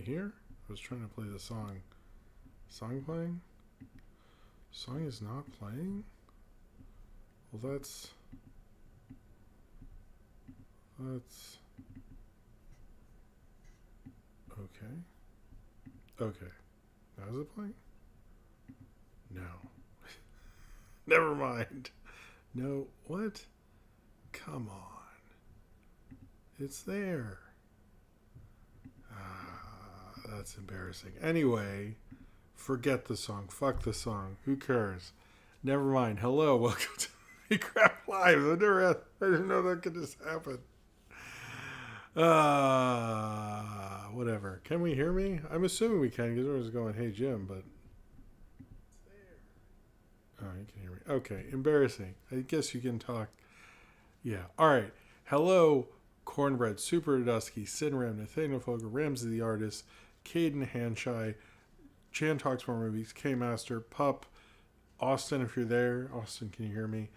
here? I was trying to play the song. Song playing? Song is not playing? Well, that's... Okay. Okay. Now is it playing? No. Never mind. No. What? Come on. It's there. That's embarrassing. Anyway, forget the song. Fuck the song. Who cares? Never mind. Hello. Welcome to Movie Crap Live. I didn't know that could just happen. Whatever. Can we hear me? I'm assuming we can because everyone's going, hey, Jim, but... Oh, you can hear me. Okay. Embarrassing. I guess you can talk. Yeah. All right. Hello, Cornbread, Super Dusky, Sinram, Nathaniel Foger, Ramsey the Artist, Caden Hanshai, Chan Talks More Movies, K-Master, Pup, Austin, if you're there. Austin, can you hear me?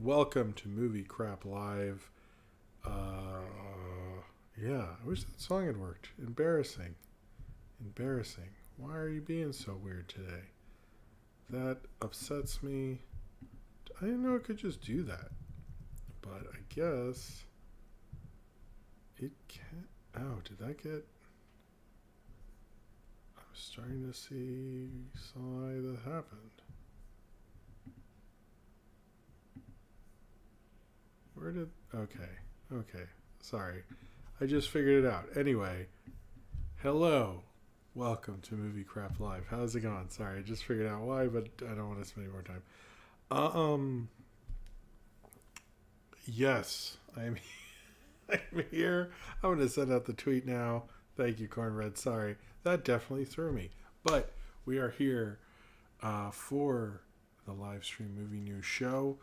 Welcome to Movie Crap Live. Yeah, I wish that song had worked. Embarrassing. Why are you being so weird today? That upsets me. I didn't know it could just do that. But I guess it can't. Oh, did that get... I'm starting to see something that happened. Where did... Okay. Sorry. I just figured it out. Anyway, hello. Welcome to Movie Crap Live. How's it going? Sorry, I just figured out why, but I don't want to spend any more time. Yes, I'm here. I'm going to send out the tweet now. Thank you, Cornbread. Sorry. That definitely threw me. But we are here for the live stream movie news show.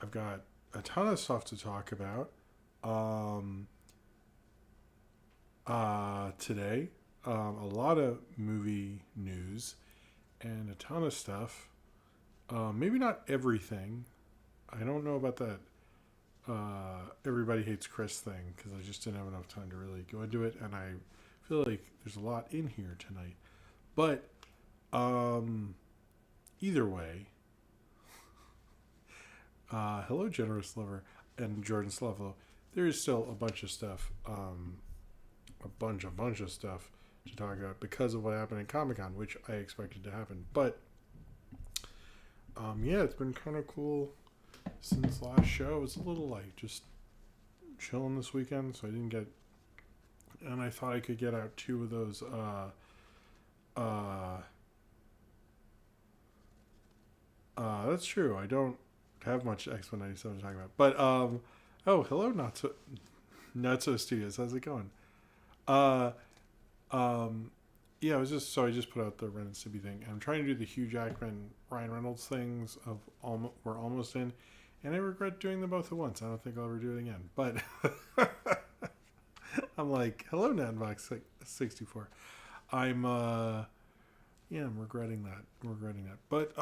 I've got a ton of stuff to talk about today. A lot of movie news and a ton of stuff. Maybe not everything. I don't know about that Everybody Hates Chris thing because I just didn't have enough time to really go into it, and I feel like there's a lot in here tonight. But either way, hello, Generous Lover and Jordan Slavlo. There is still a bunch of stuff, a bunch of stuff to talk about because of what happened in Comic-Con, which I expected to happen. But yeah, it's been kind of cool since last show. It was a little like just chilling this weekend, so I didn't get, and I thought I could get out 2 of those that's true. I don't have much X-Men 97 to talk about. But oh, hello, Not So Studios. How's it going? Yeah, I just put out the Ren and Stimpy thing, and I'm trying to do the Hugh Jackman, Ryan Reynolds things of we're almost in, and I regret doing them both at once. I don't think I'll ever do it again. But I'm like, hello, Nanbox 64. I'm regretting that. But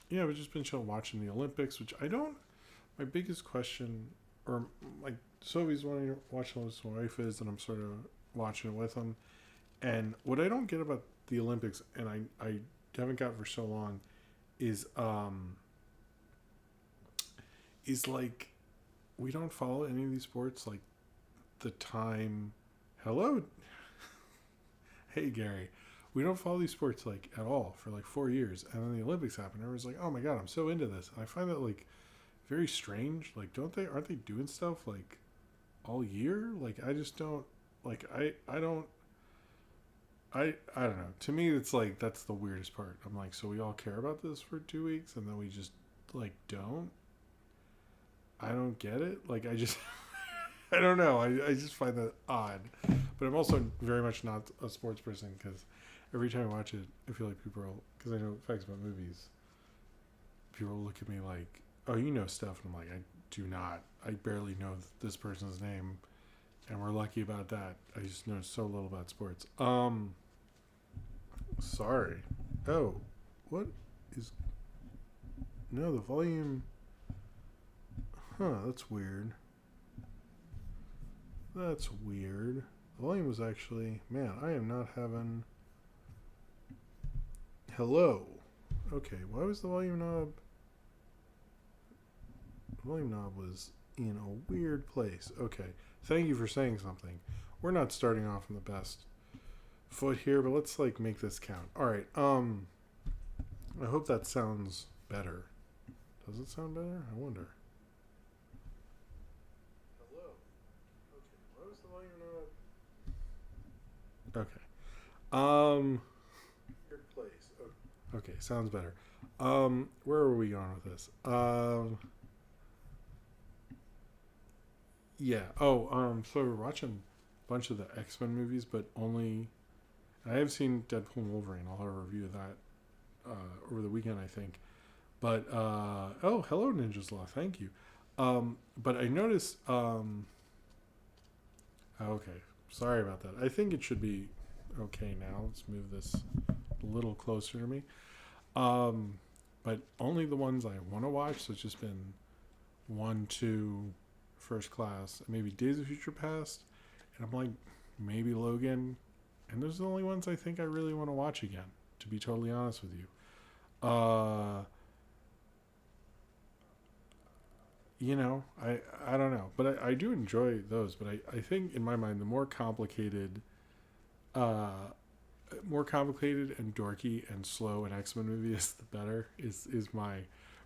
yeah, I've just been chilling watching the Olympics, which I don't. My biggest question, or like Sophie's wanting to watch the Olympics, my wife is, and I'm sort of watching it with them. And what I don't get about the Olympics, and I haven't got for so long, is like we don't follow any of these sports like the time. Hello, hey Gary, we don't follow these sports like at all for like 4 years, and then the Olympics happen. Everyone's like, oh my god, I'm so into this. And I find that like very strange. Like, aren't they doing stuff like all year? Like, I just don't like. I don't know. To me, it's like that's the weirdest part. I'm like, so we all care about this for 2 weeks, and then we just like don't. I don't get it. Like, I just, I don't know. I just find that odd. But I'm also very much not a sports person because every time I watch it, I feel like people are, because I know facts about movies. People look at me like, oh, you know stuff, and I'm like, I do not. I barely know this person's name. And we're lucky about that. I just know so little about sports. Sorry. Oh, what is... No, the volume... Huh, that's weird. The volume was actually, man, I am not having. Hello. Okay, why was the volume knob? The volume knob was in a weird place. Okay, thank you for saying something. We're not starting off on the best foot here, but let's like make this count. All right. I hope that sounds better. Does it sound better? I wonder. Hello. Okay, why was the volume knob? Okay. Weird place. Okay, sounds better. Where are we going with this? Yeah. Oh, so we're watching a bunch of the X-Men movies, but only. I have seen Deadpool and Wolverine. I'll have a review of that over the weekend, I think. But oh, hello, Ninja's Law. Thank you. But I noticed. Okay, sorry about that. I think it should be okay now. Let's move this a little closer to me. But only the ones I want to watch. So it's just been 1, 2, First Class, and maybe Days of Future Past, and I'm like maybe Logan, and those are the only ones I think I really want to watch again. To be totally honest with you, I don't know, but I do enjoy those. But I think in my mind the more complicated and dorky and slow an X-Men movie is, the better. Is my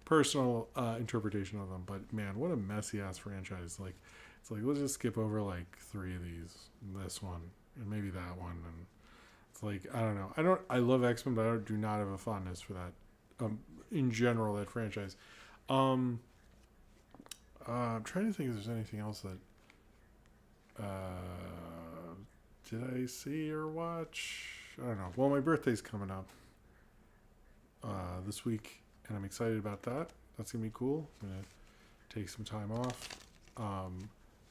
personal interpretation of them. But man, what a messy ass franchise! Like, it's like let's just skip over like 3 of these, and this one, and maybe that one, and it's like I don't know. I love X-Men, but I do not have a fondness for that. In general, that franchise. I'm trying to think if there's anything else that did I see or watch? I don't know. Well, my birthday's coming up this week, and I'm excited about that. That's gonna be cool. I'm gonna take some time off,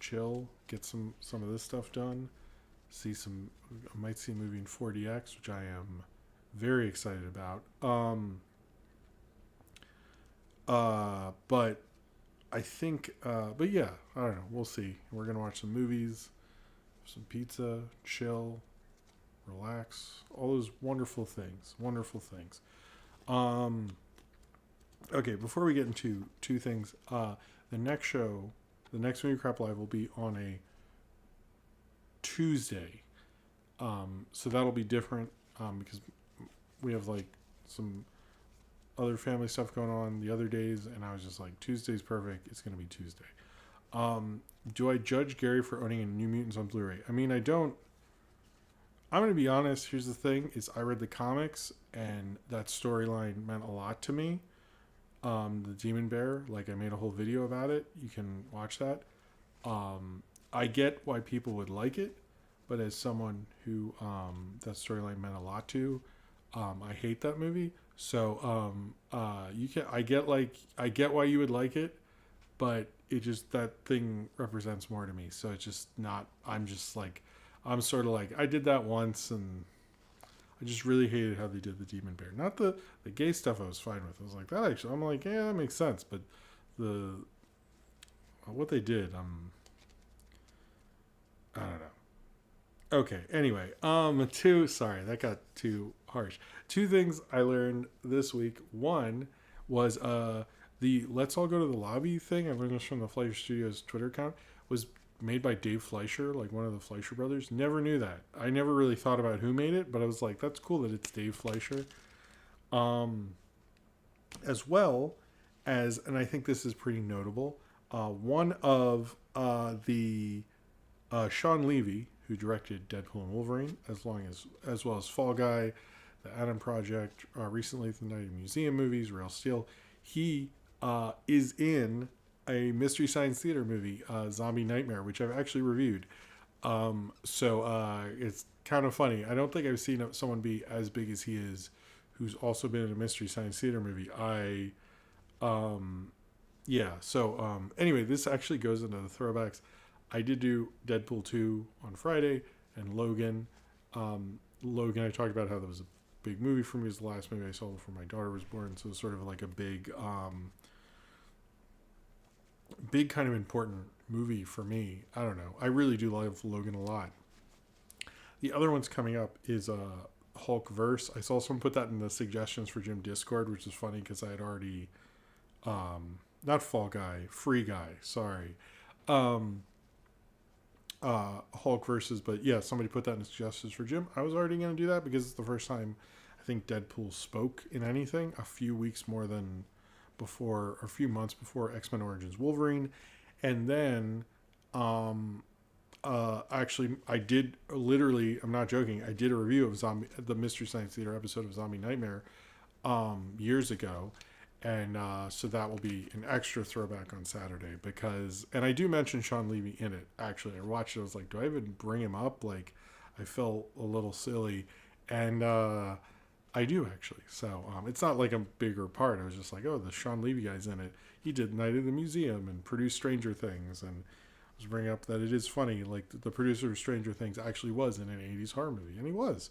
chill, get some of this stuff done. I might see a movie in 4DX, which I am very excited about. But I think, but yeah, I don't know. We'll see. We're gonna watch some movies, some pizza, chill, relax, all those wonderful things. Wonderful things. Okay, before we get into 2 things, the next Movie Crap Live will be on a Tuesday. So that'll be different because we have like some other family stuff going on the other days, and I was just like, Tuesday's perfect. It's going to be Tuesday. Do I judge Gary for owning a New Mutants on Blu-ray? I mean, I don't. I'm going to be honest. Here's the thing: is I read the comics, and that storyline meant a lot to me. The Demon Bear, like I made a whole video about it. You can watch that. I get why people would like it, but as someone who that storyline meant a lot to, I hate that movie. So I get why you would like it, but it just, that thing represents more to me. So it's just not. I'm sort of like, I did that once, and I just really hated how they did the Demon Bear. Not the gay stuff I was fine with. I was like, that actually, I'm like, yeah, that makes sense. But what they did, I don't know. Okay, anyway, sorry, that got too harsh. 2 things I learned this week. One was the Let's All Go to the Lobby thing. I learned this from the Fleischer Studios Twitter account. Was made by Dave Fleischer, like one of the Fleischer brothers. Never knew that. I never really thought about who made it, but I was like, that's cool that it's Dave Fleischer. As well as, and I think this is pretty notable, one of the Sean Levy, who directed Deadpool and Wolverine, as well as Fall Guy, The Adam Project, recently the Night of Museum movies, Real Steel. He is in a Mystery Science Theater movie, Zombie Nightmare, which I've actually reviewed. So it's kind of funny. I don't think I've seen someone be as big as he is, who's also been in a Mystery Science Theater movie. Anyway, this actually goes into the throwbacks. I did do Deadpool 2 on Friday, and Logan. Logan, I talked about how that was a big movie for me. It was the last movie I saw before my daughter was born, so it was sort of like a big kind of important movie for me. I don't know. I really do love Logan a lot. The other one's coming up is Hulk Verse. I saw someone put that in the suggestions for Jim Discord, which is funny because I had already, not Fall Guy, Free Guy, sorry. Hulk versus, but yeah, somebody put that in suggestions for Jim. I was already going to do that because it's the first time I think Deadpool spoke in anything a few weeks more than before, or a few months before X-Men Origins Wolverine. And then, actually, I did literally, I'm not joking, I did a review of the Mystery Science Theater episode of Zombie Nightmare years ago. And so that will be an extra throwback on Saturday because, and I do mention Sean Levy in it, actually. I watched it, I was like, do I even bring him up? Like, I felt a little silly. And I do, actually. So it's not like a bigger part. I was just like, oh, the Sean Levy guy's in it. He did Night at the Museum and produced Stranger Things. And I was bringing up that it is funny, like the producer of Stranger Things actually was in an 80s horror movie. And he was.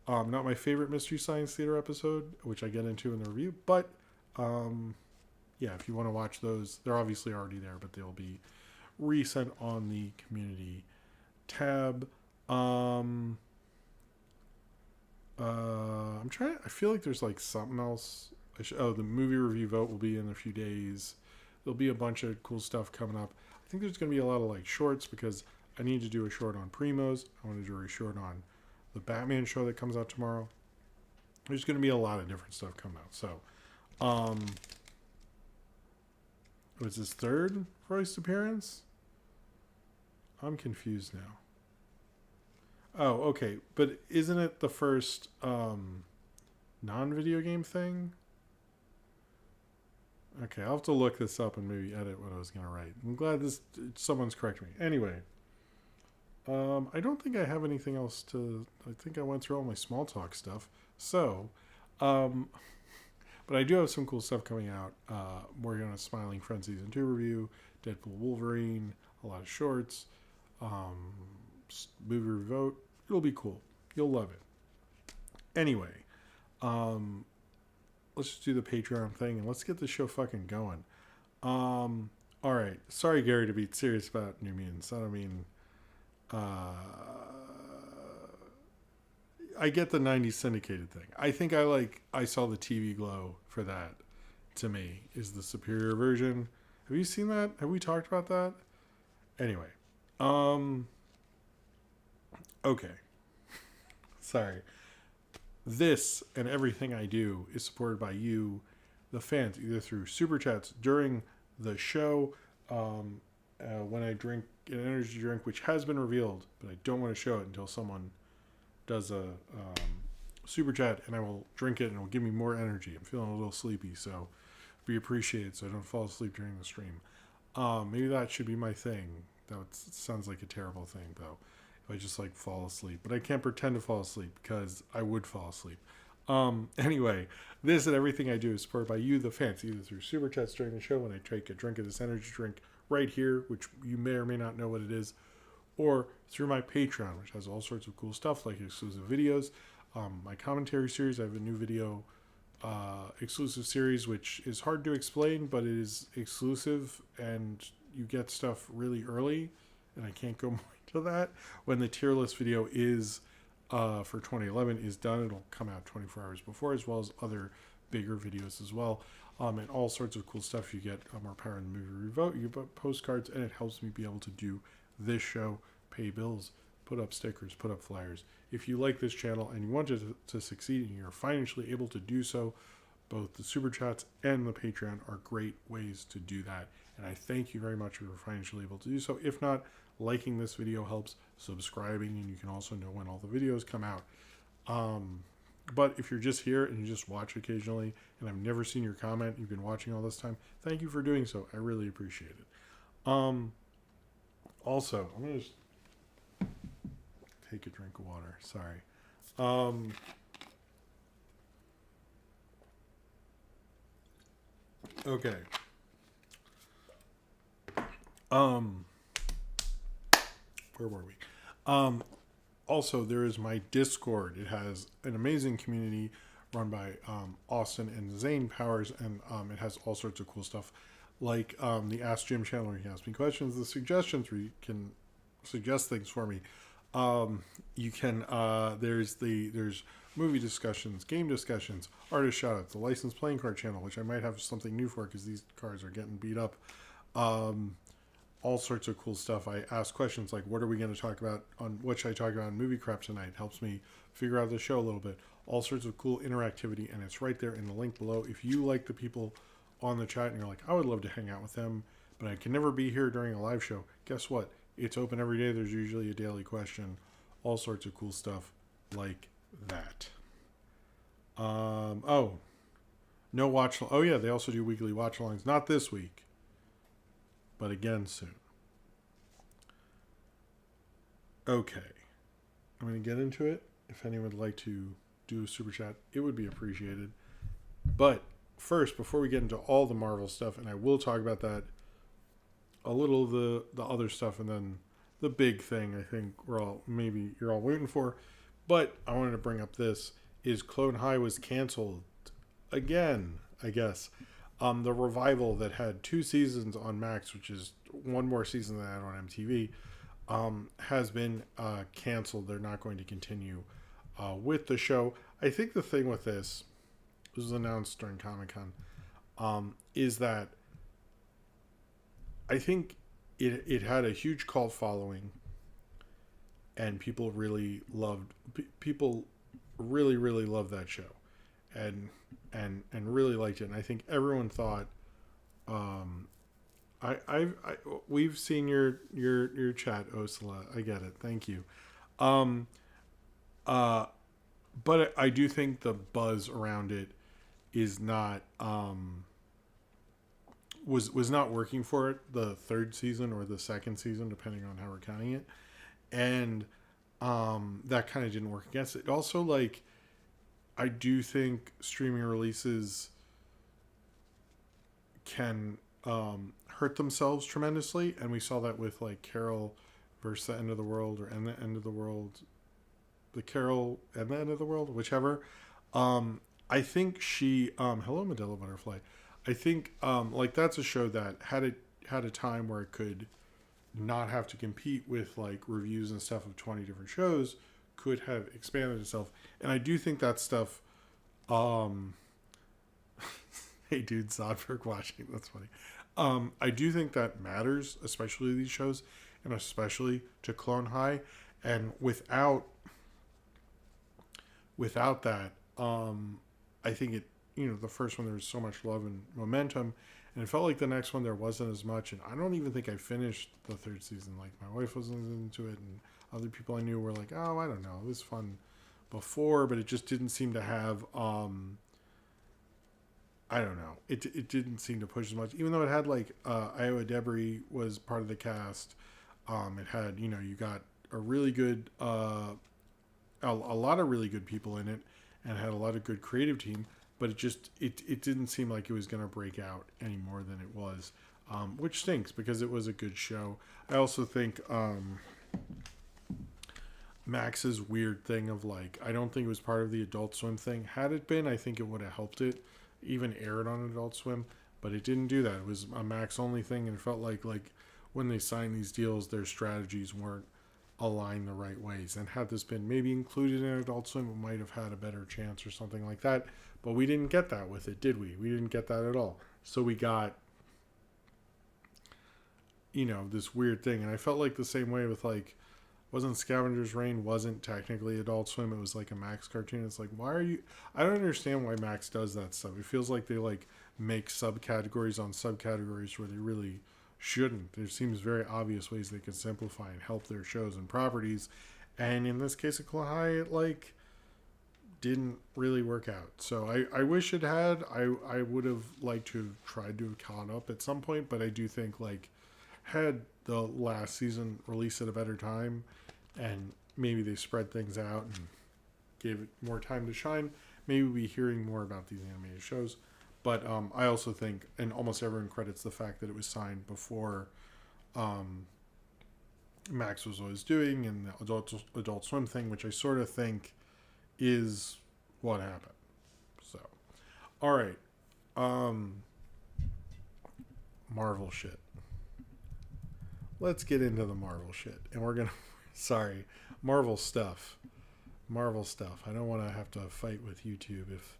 Not my favorite Mystery Science Theater episode, which I get into in the review, but yeah, if you want to watch those, they're obviously already there, but they'll be resent on the community tab. I'm trying. I feel like there's like something else. The movie review vote will be in a few days. There'll be a bunch of cool stuff coming up. I think there's going to be a lot of like shorts because I need to do a short on Primos. I want to do a short on the Batman show that comes out tomorrow. There's going to be a lot of different stuff coming out. So, it was his third voice appearance? I'm confused now. Oh, okay. But isn't it the first non-video game thing? Okay, I'll have to look this up and maybe edit what I was going to write. I'm glad someone's correcting me. Anyway, I don't think I have anything else to... I think I went through all my small talk stuff. So, but I do have some cool stuff coming out. We're going to Smiling Friends Season 2 review, Deadpool Wolverine, a lot of shorts, movie review vote. It'll be cool. You'll love it. Anyway, let's just do the Patreon thing and let's get the show fucking going. All right. Sorry, Gary, to be serious about New Mutants. I don't mean... I get the 90s syndicated thing. I think I saw the TV Glow for that. To me, is the superior version. Have you seen that? Have we talked about that? Anyway, okay. Sorry. This and everything I do is supported by you, the fans, either through super chats during the show, when I drink an energy drink, which has been revealed, but I don't want to show it until someone does a super chat, and I will drink it and it will give me more energy. I'm feeling a little sleepy, so be appreciated so I don't fall asleep during the stream. Maybe that should be my thing. That sounds like a terrible thing, though, if I just like fall asleep. But I can't pretend to fall asleep because I would fall asleep. Anyway, this and everything I do is supported by you, the fans, either through super chats during the show when I take a drink of this energy drink right here, which you may or may not know what it is, or through my Patreon, which has all sorts of cool stuff like exclusive videos. My commentary series, I have a new video exclusive series, which is hard to explain, but it is exclusive and you get stuff really early, and I can't go more into that. When the tier list video is for 2011 is done, it'll come out 24 hours before, as well as other bigger videos as well. And all sorts of cool stuff. You get more power in the movie review vote, you get postcards, and it helps me be able to do this show, pay bills, put up stickers, put up flyers. If you like this channel and you want it to succeed and you're financially able to do so, both the super chats and the Patreon are great ways to do that. And I thank you very much if you're financially able to do so. If not, liking this video helps, subscribing, and you can also know when all the videos come out. But if you're just here and you just watch occasionally, and I've never seen your comment, you've been watching all this time, thank you for doing so. I really appreciate it. Also, I'm going to just take a drink of water. Sorry. Okay. Where were we? Also, there is my Discord. It has an amazing community run by Austin and Zane Powers, and it has all sorts of cool stuff, like the Ask Jim channel where you can ask me questions, the suggestions where you can suggest things for me, You can there's movie discussions, game discussions, artist shoutouts, the licensed playing card channel, which I might have something new for because these cards are getting beat up. All sorts of cool stuff. I ask questions like, what are we going to talk about on what should I talk about in movie crap tonight? Helps me figure out the show a little bit. All sorts of cool interactivity, and it's right there in the link below. If you like the people on the chat and you're like, I would love to hang out with them, but I can never be here during a live show, guess what? It's open every day. There's usually a daily question. All sorts of cool stuff like that. No watch. Oh yeah, they also do weekly watch alongs. Not this week, but again soon. Okay, I'm going to get into it. If anyone would like to do a super chat, it would be appreciated. But first, before we get into all the Marvel stuff, and I will talk about that, a little of the other stuff, and then the big thing I think you're all waiting for. But I wanted to bring up this is Clone High was canceled again, I guess. The revival that had 2 seasons on Max, which is one more season than that on MTV, has been canceled. They're not going to continue with the show. I think the thing with this was announced during Comic-Con, is that I think it had a huge cult following, and people really loved that show, and really liked it. And I think everyone thought, we've seen your chat, Osala. I get it. Thank you. But I do think the buzz around it is not was not working for it, the 3rd season or the 2nd season, depending on how we're counting it, and that kind of didn't work against it. Also, like, I do think streaming releases can hurt themselves tremendously, and we saw that with like Carol versus the End of the World, or And the End of the World, the Carol and the End of the World, whichever. I think she hello Medela Butterfly. I think like that's a show that had a time where it could not have to compete with like reviews and stuff of 20 different shows, could have expanded itself. And I do think that stuff hey dude, Zodberg watching, that's funny. I do think that matters, especially these shows, and especially to Clone High. And without that, I think it, the first one there was so much love and momentum, and it felt like the next one there wasn't as much. And I don't even think I finished the 3rd season. Like, my wife wasn't into it, and other people I knew were like, oh, I don't know, it was fun before, but it just didn't seem to have I don't know, it didn't seem to push as much, even though it had like Iowa Debris was part of the cast. It had, you got a really good a lot of really good people in it, and had a lot of good creative team, but it didn't seem like it was going to break out any more than it was, which stinks because it was a good show. I also think Max's weird thing of like, I don't think it was part of the Adult Swim thing. Had it been, I think it would have helped it even aired on Adult Swim, but it didn't do that. It was a Max only thing, and it felt like when they signed these deals, their strategies weren't aligned the right ways. And had this been maybe included in Adult Swim, it might have had a better chance or something like that. But we didn't get that with it, did we? We didn't get that at all. So we got, this weird thing. And I felt like the same way with like, wasn't Scavenger's Reign wasn't technically Adult Swim. It was like a Max cartoon. It's like, why are you... I don't understand why Max does that stuff. It feels like they like make subcategories on subcategories where they really shouldn't. There seems very obvious ways they could simplify and help their shows and properties. And in this case of Clone High, it like didn't really work out. So I wish it had. I would have liked to have tried to have caught up at some point, but I do think like had the last season released at a better time, and maybe they spread things out and gave it more time to shine, maybe we'll be hearing more about these animated shows. But I also think, and almost everyone credits the fact that it was signed before Max was always doing, and the Adult Swim thing, which I sort of think is what happened. So, all right. Marvel shit. Let's get into the Marvel shit. And we're going to... Sorry. Marvel stuff. Marvel stuff. I don't want to have to fight with YouTube if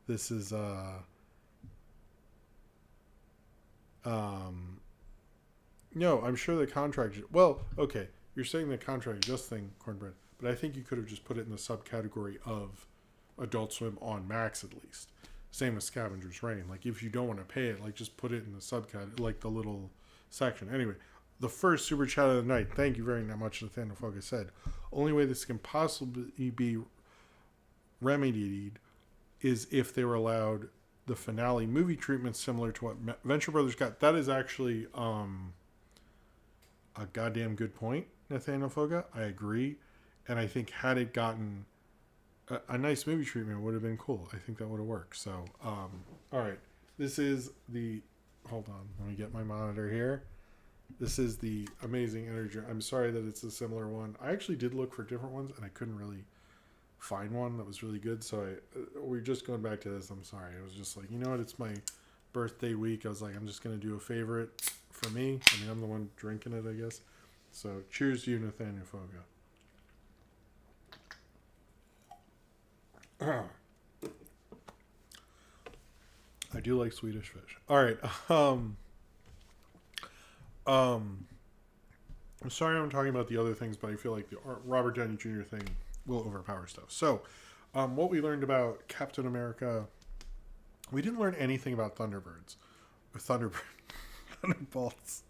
this is no, I'm sure the contract. Well, okay, you're saying the contract just thing, Cornbread, but I think you could have just put it in the subcategory of Adult Swim on Max at least. Same with Scavenger's Reign. Like, if you don't want to pay it, like, just put it in the subcategory, like the little section. Anyway, the first super chat of the night. Thank you very much, Nathaniel Focus said. Only way this can possibly be remedied is if they were allowed the finale movie treatment similar to what Venture Brothers got. That is actually a goddamn good point, Nathaniel Foga. I agree. And I think had it gotten a nice movie treatment would have been cool. I think that would have worked. So, all right. This is the... Hold on. Let me get my monitor here. This is the Amazing Energy. I'm sorry that it's a similar one. I actually did look for different ones, and I couldn't really find one that was really good. So we're just going back to this. I'm sorry. I was just like, you know what? It's my birthday week. I was like, I'm just going to do a favorite for me. I mean, I'm the one drinking it, I guess. So cheers to you, Nathaniel Foga. I do like Swedish fish. All right. I'm sorry I'm talking about the other things, but I feel like the Robert Downey Jr. thing will overpower stuff. So, what we learned about Captain America, we didn't learn anything about Thunderbirds. Or Thunderbolts.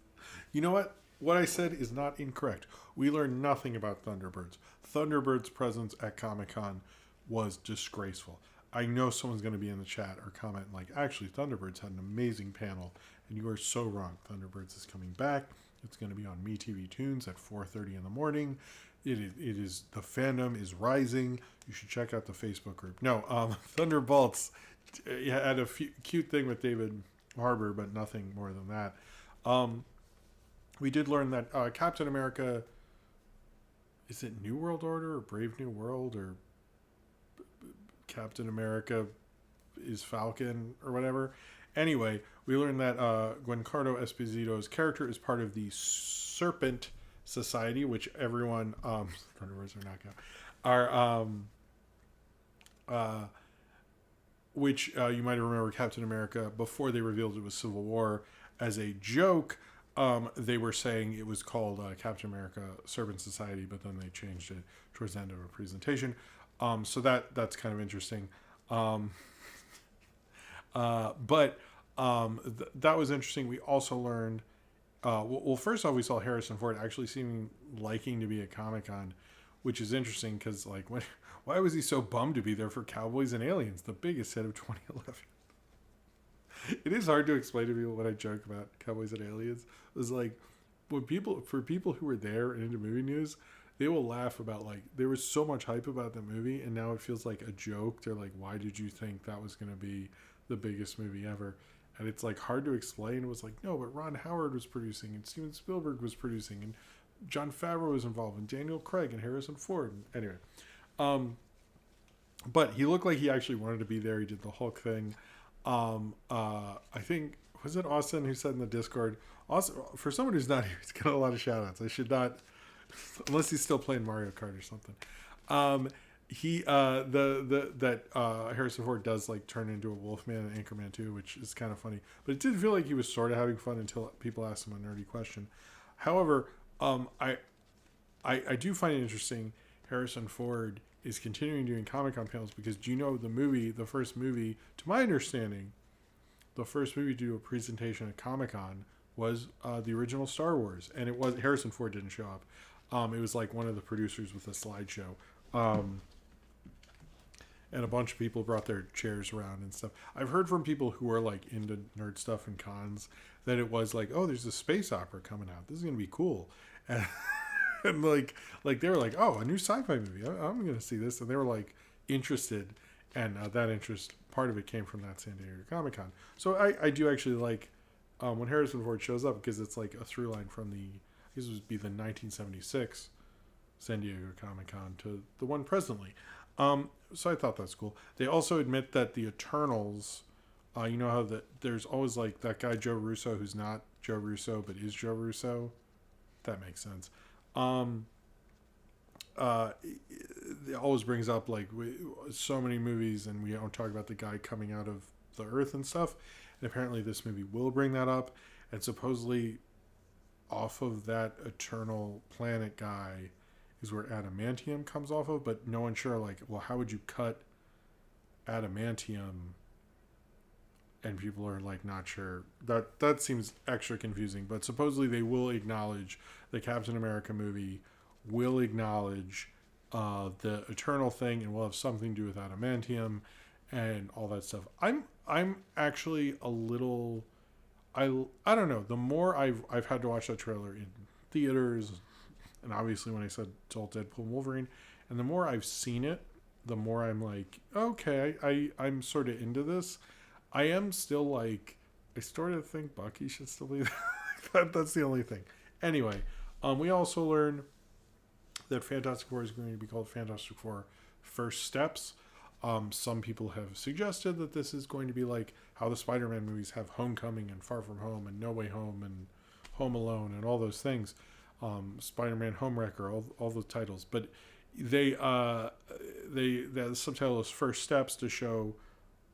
You know what? What I said is not incorrect. We learned nothing about Thunderbirds. Thunderbird's presence at Comic-Con was disgraceful. I know someone's going to be in the chat or comment like, actually, Thunderbirds had an amazing panel, and you are so wrong. Thunderbirds is coming back. It's going to be on MeTV Tunes at 4:30 in the morning. It is the fandom is rising. You should check out the Facebook group. No, Thunderbolts had a cute thing with David Harbour, but nothing more than that. We did learn that Captain America, is it New World Order or Brave New World or Captain America is Falcon or whatever. Anyway, we learned that Giancarlo Esposito's character is part of the Serpent Society, which everyone Thunderbirds which you might remember Captain America before they revealed it was Civil War as a joke. They were saying it was called Captain America Serpent Society, but then they changed it towards the end of a presentation. So that's kind of interesting. But that was interesting. We also learned, well, first off, we saw Harrison Ford actually seeming liking to be at Comic-Con, which is interesting because, like, why was he so bummed to be there for Cowboys and Aliens, the biggest hit of 2011? It is hard to explain to people when I joke about Cowboys and Aliens. It was like, for people who were there and into movie news, they will laugh about, like, there was so much hype about the movie, and now it feels like a joke. They're like, why did you think that was going to be the biggest movie ever? And it's, like, hard to explain. It was like, no, but Ron Howard was producing, and Steven Spielberg was producing, and Jon Favreau was involved, and Daniel Craig, and Harrison Ford. Anyway. But he looked like he actually wanted to be there. He did the Hulk thing. I think, was it Austin who said in the Discord, Austin, for someone who's not here, he's got a lot of shout outs. I should not, unless he's still playing Mario Kart or something. Harrison Ford does, like, turn into a Wolfman in Anchorman 2, which is kind of funny. But it did feel like he was sort of having fun until people asked him a nerdy question. However, I do find it interesting. Harrison Ford is continuing doing Comic-Con panels because, do you know, the first movie, to my understanding, the first movie to do a presentation at Comic-Con was the original Star Wars. And it was, Harrison Ford didn't show up. It was like one of the producers with a slideshow. And a bunch of people brought their chairs around and stuff. I've heard from people who are, like, into nerd stuff and cons that it was like, oh, there's a space opera coming out. This is going to be cool. And like they were like, oh, a new sci-fi movie. I'm going to see this. And they were, like, interested. And that interest, part of it came from that San Diego Comic-Con. So I do actually like when Harrison Ford shows up, because it's like a through line from this would be the 1976 San Diego Comic-Con to the one presently. So I thought that's cool. They also admit that the Eternals, you know how there's always, like, that guy Joe Russo who's not Joe Russo but is Joe Russo. That makes sense. it always brings up like so many movies, and we don't talk about the guy coming out of the earth and stuff. And apparently, this movie will bring that up. And supposedly, off of that eternal planet guy is where adamantium comes off of. But no one's sure. Like, well, how would you cut adamantium? And people are like not sure. That seems extra confusing. But supposedly, they will acknowledge the Captain America movie. Will acknowledge the eternal thing, and will have something to do with adamantium and all that stuff. I'm actually a little, I don't know. The more I've had to watch that trailer in theaters, and obviously when I said it's all Deadpool and Wolverine, and the more I've seen it, the more I'm like, okay, I'm sort of into this. I am still like, I sort of think Bucky should still be there. That's the only thing. Anyway, we also learn that Fantastic Four is going to be called Fantastic Four First Steps. Some people have suggested that this is going to be like how the Spider-Man movies have Homecoming and Far From Home and No Way Home and Home Alone and all those things. Spider-Man Homewrecker, all the titles. But the subtitle is First Steps to show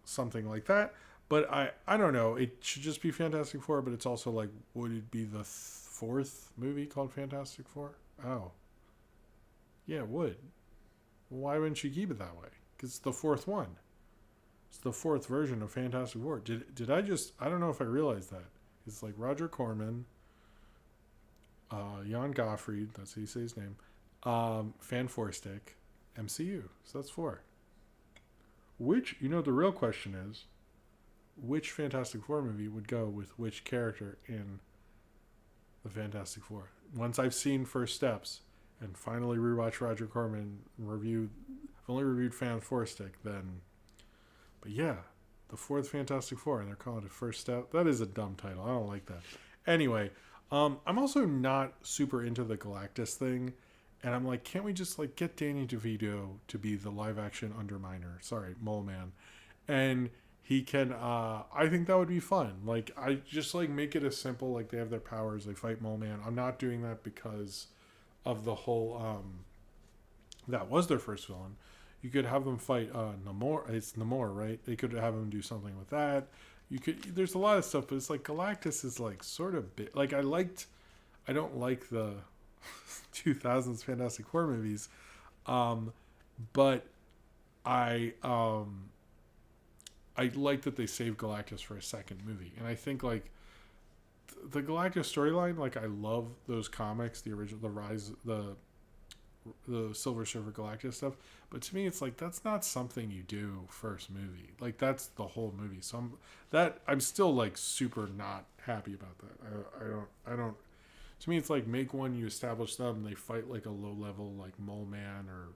something like that. But I don't know. It should just be Fantastic Four, but it's also like, would it be the fourth movie called Fantastic Four? Oh. Yeah, it would. Why wouldn't you keep it that way? Because it's the fourth one. It's the fourth version of Fantastic Four. Did I just... I don't know if I realized that. It's like Roger Corman, Jan Gottfried, that's how you say his name, Fan Forstick, MCU. So that's four. Which, the real question is, which Fantastic Four movie would go with which character in the Fantastic Four? Once I've seen First Steps and finally rewatched Roger Corman I've only reviewed Fan Forstick then. But yeah, the fourth Fantastic Four, and they're calling it First Step. That is a dumb title. I don't like that. Anyway, I'm also not super into the Galactus thing, and I'm like, can't we just like get Danny DeVito to be the live action Underminer? Sorry, Mole Man, and he can. I think that would be fun. Like, I just like make it as simple. Like, they have their powers, they fight Mole Man. I'm not doing that because of the whole. That was their first villain. You could have them fight Namor. It's Namor, right? They could have them do something with that. You could. There's a lot of stuff, but it's like Galactus is like sort of bit. Like I don't like the 2000s Fantastic Four movies, but I like that they saved Galactus for a second movie, and I think like the Galactus storyline. Like, I love those comics, the original, the Silver Surfer Galactus stuff, but to me it's like that's not something you do first movie. Like, that's the whole movie. So I'm still like super not happy about that. I don't to me it's like, make one, you establish them, they fight like a low level like Mole Man or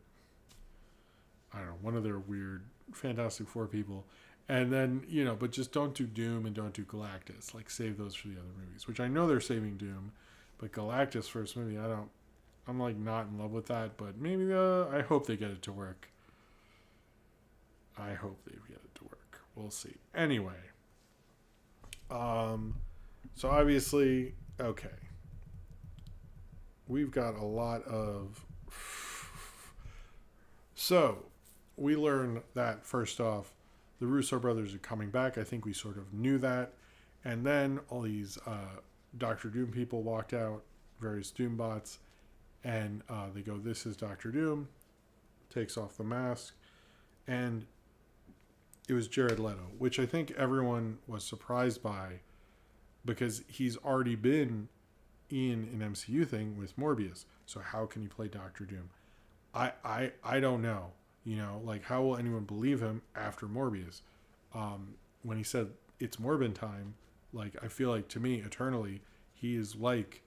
I don't know, one of their weird Fantastic Four people, and then but just don't do Doom and don't do Galactus. Like, save those for the other movies, which I know they're saving Doom, but Galactus first movie, I'm like not in love with that, but maybe I hope they get it to work. I hope they get it to work. We'll see. Anyway, so obviously, okay, we've got a lot of. So we learn that first off, the Russo brothers are coming back. I think we sort of knew that, and then all these Doctor Doom people walked out, various Doom bots. And they go, this is Dr. Doom, takes off the mask, and it was Jared Leto, which I think everyone was surprised by because he's already been in an MCU thing with Morbius. So how can he play Dr. Doom? I don't know. Like, how will anyone believe him after Morbius? When he said it's Morbin time, like, I feel like, to me, eternally, he is like,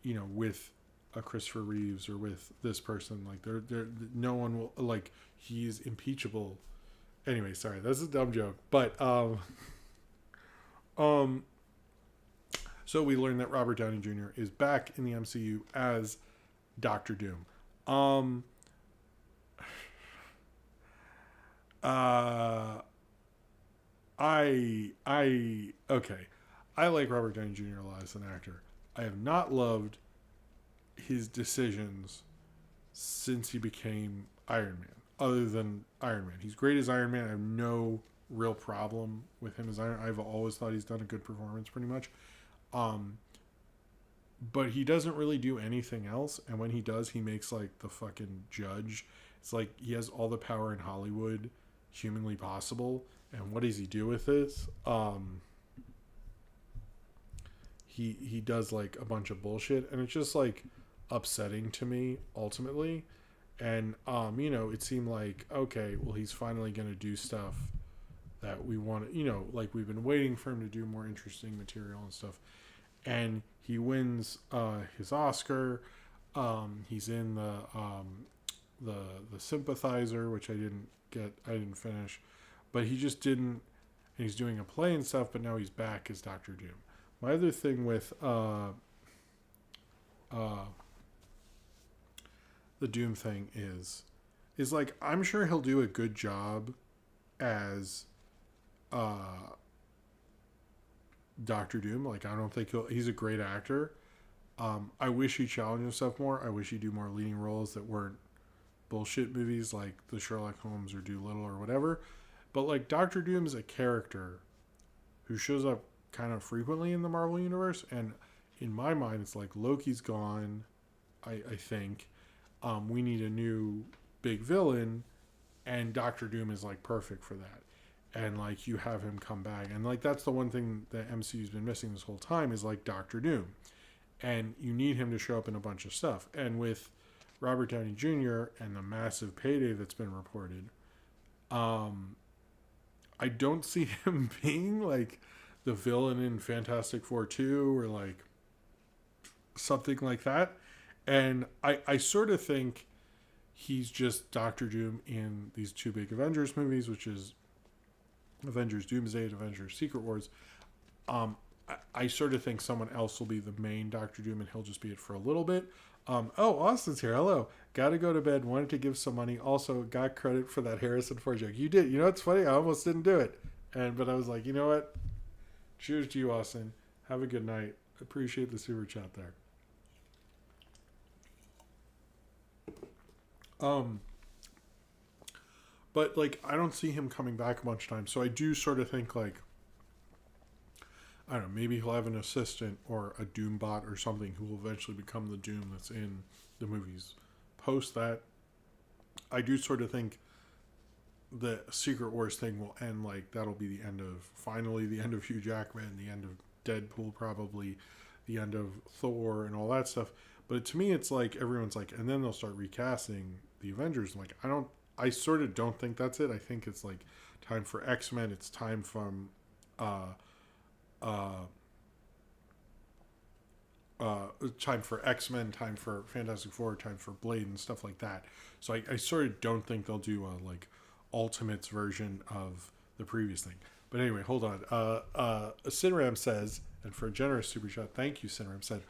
with a Christopher Reeves or with this person, like they're no one will, like, he's impeachable. Anyway, sorry, that's a dumb joke, but so we learned that Robert Downey Jr. is back in the MCU as Doctor Doom. Okay, I like Robert Downey Jr. a lot as an actor. I have not loved his decisions since he became Iron Man. Other than Iron Man, he's great as Iron Man. I have no real problem with him as Iron Man. I've always thought he's done a good performance, pretty much. But he doesn't really do anything else, and when he does, he makes like the fucking Judge. It's like he has all the power in Hollywood humanly possible, and what does he do with this? He does like a bunch of bullshit, and it's just like upsetting to me ultimately. And it seemed like, okay, well, he's finally gonna do stuff that we want, like we've been waiting for him to do more interesting material and stuff. And he wins his Oscar. He's in the Sympathizer, which I didn't finish, but he just didn't. And he's doing a play and stuff, but now he's back as Doctor Doom. My other thing with the Doom thing is like, I'm sure he'll do a good job as Doctor Doom. Like, I don't think he's a great actor. I wish he challenged himself more. I wish he'd do more leading roles that weren't bullshit movies like the Sherlock Holmes or Dolittle or whatever. But like, Doctor Doom is a character who shows up kind of frequently in the Marvel universe, and in my mind, it's like Loki's gone. I think we need a new big villain, and Doctor Doom is like perfect for that. And like, you have him come back, and like, that's the one thing that MCU's been missing this whole time is like Doctor Doom, and you need him to show up in a bunch of stuff. And with Robert Downey Jr. and the massive payday that's been reported, I don't see him being like the villain in Fantastic Four 2 or like something like that. And I sort of think he's just Doctor Doom in these two big Avengers movies, which is Avengers Doomsday and Avengers Secret Wars. I sort of think someone else will be the main Doctor Doom, and he'll just be it for a little bit. Austin's here. Hello. Gotta go to bed. Wanted to give some money. Also got credit for that Harrison Ford joke. You did. You know what's funny? I almost didn't do it. But I was like, you know what? Cheers to you, Austin. Have a good night. Appreciate the super chat there. But like, I don't see him coming back a bunch of times. So I do sort of think like, I don't know, maybe he'll have an assistant or a Doom bot or something who will eventually become the Doom that's in the movies. Post that, I do sort of think the Secret Wars thing will end, like that'll be the end of, finally the end of Hugh Jackman, the end of Deadpool, probably the end of Thor and all that stuff. But to me, it's like everyone's like, and then they'll start recasting the Avengers. I'm like, I sort of don't think that's it. I think it's like time for X-Men. It's time from time for X-Men, time for Fantastic Four, time for Blade and stuff like that. So I sort of don't think they'll do a like Ultimates version of the previous thing. But anyway, hold on. Sinram says, and for a generous super chat, thank you, Sinram, said,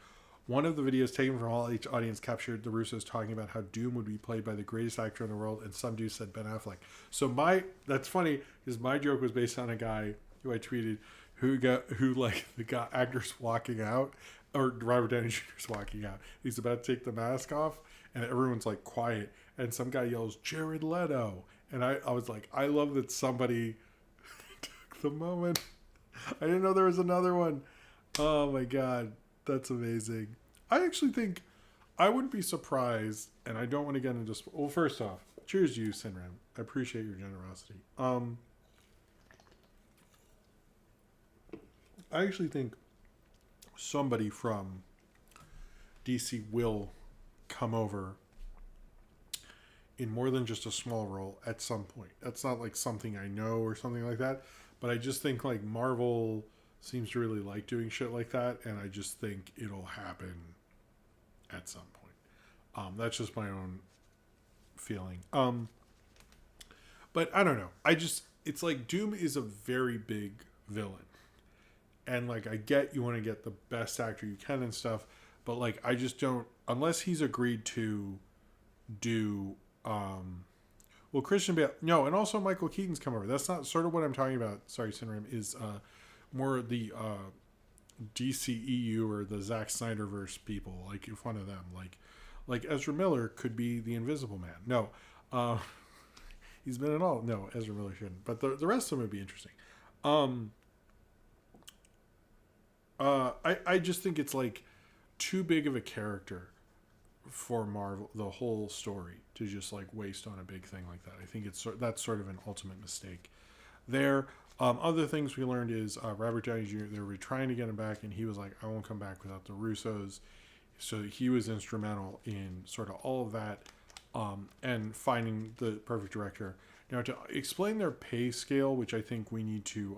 one of the videos taken from Hall H audience captured the Russos talking about how Doom would be played by the greatest actor in the world, and some dude said Ben Affleck. So that's funny, because my joke was based on a guy who I tweeted the actor's walking out, or Robert Downey Jr.'s walking out. He's about to take the mask off, and everyone's like quiet, and some guy yells, Jared Leto. And I was like, I love that somebody took the moment. I didn't know there was another one. Oh my God. That's amazing. I actually think I wouldn't be surprised, and I don't want to get into... Well, first off, cheers to you, Sinram. I appreciate your generosity. I actually think somebody from DC will come over in more than just a small role at some point. That's not like something I know or something like that, but I just think like Marvel seems to really like doing shit like that, and I just think it'll happen at some point. That's just my own feeling. But I don't know. It's like Doom is a very big villain. And like, I get you want to get the best actor you can and stuff, but like, I just don't, unless he's agreed to do, well, Christian Bale, no, and also Michael Keaton's come over. That's not sort of what I'm talking about. Sorry, Sinram, is more the DCEU or the Zack Snyderverse people, like one of them, like Like Ezra Miller could be the Invisible Man. No, uh, he's been in all. No, Ezra Miller shouldn't. But the rest of them would be interesting. Um, I just think it's like too big of a character for Marvel, the whole story, to just like waste on a big thing like that. I think that's sort of an ultimate mistake. There, other things we learned is Robert Downey Jr. They were trying to get him back, and he was like, "I won't come back without the Russos." So he was instrumental in sort of all of that, and finding the perfect director. Now, to explain their pay scale, which I think we need to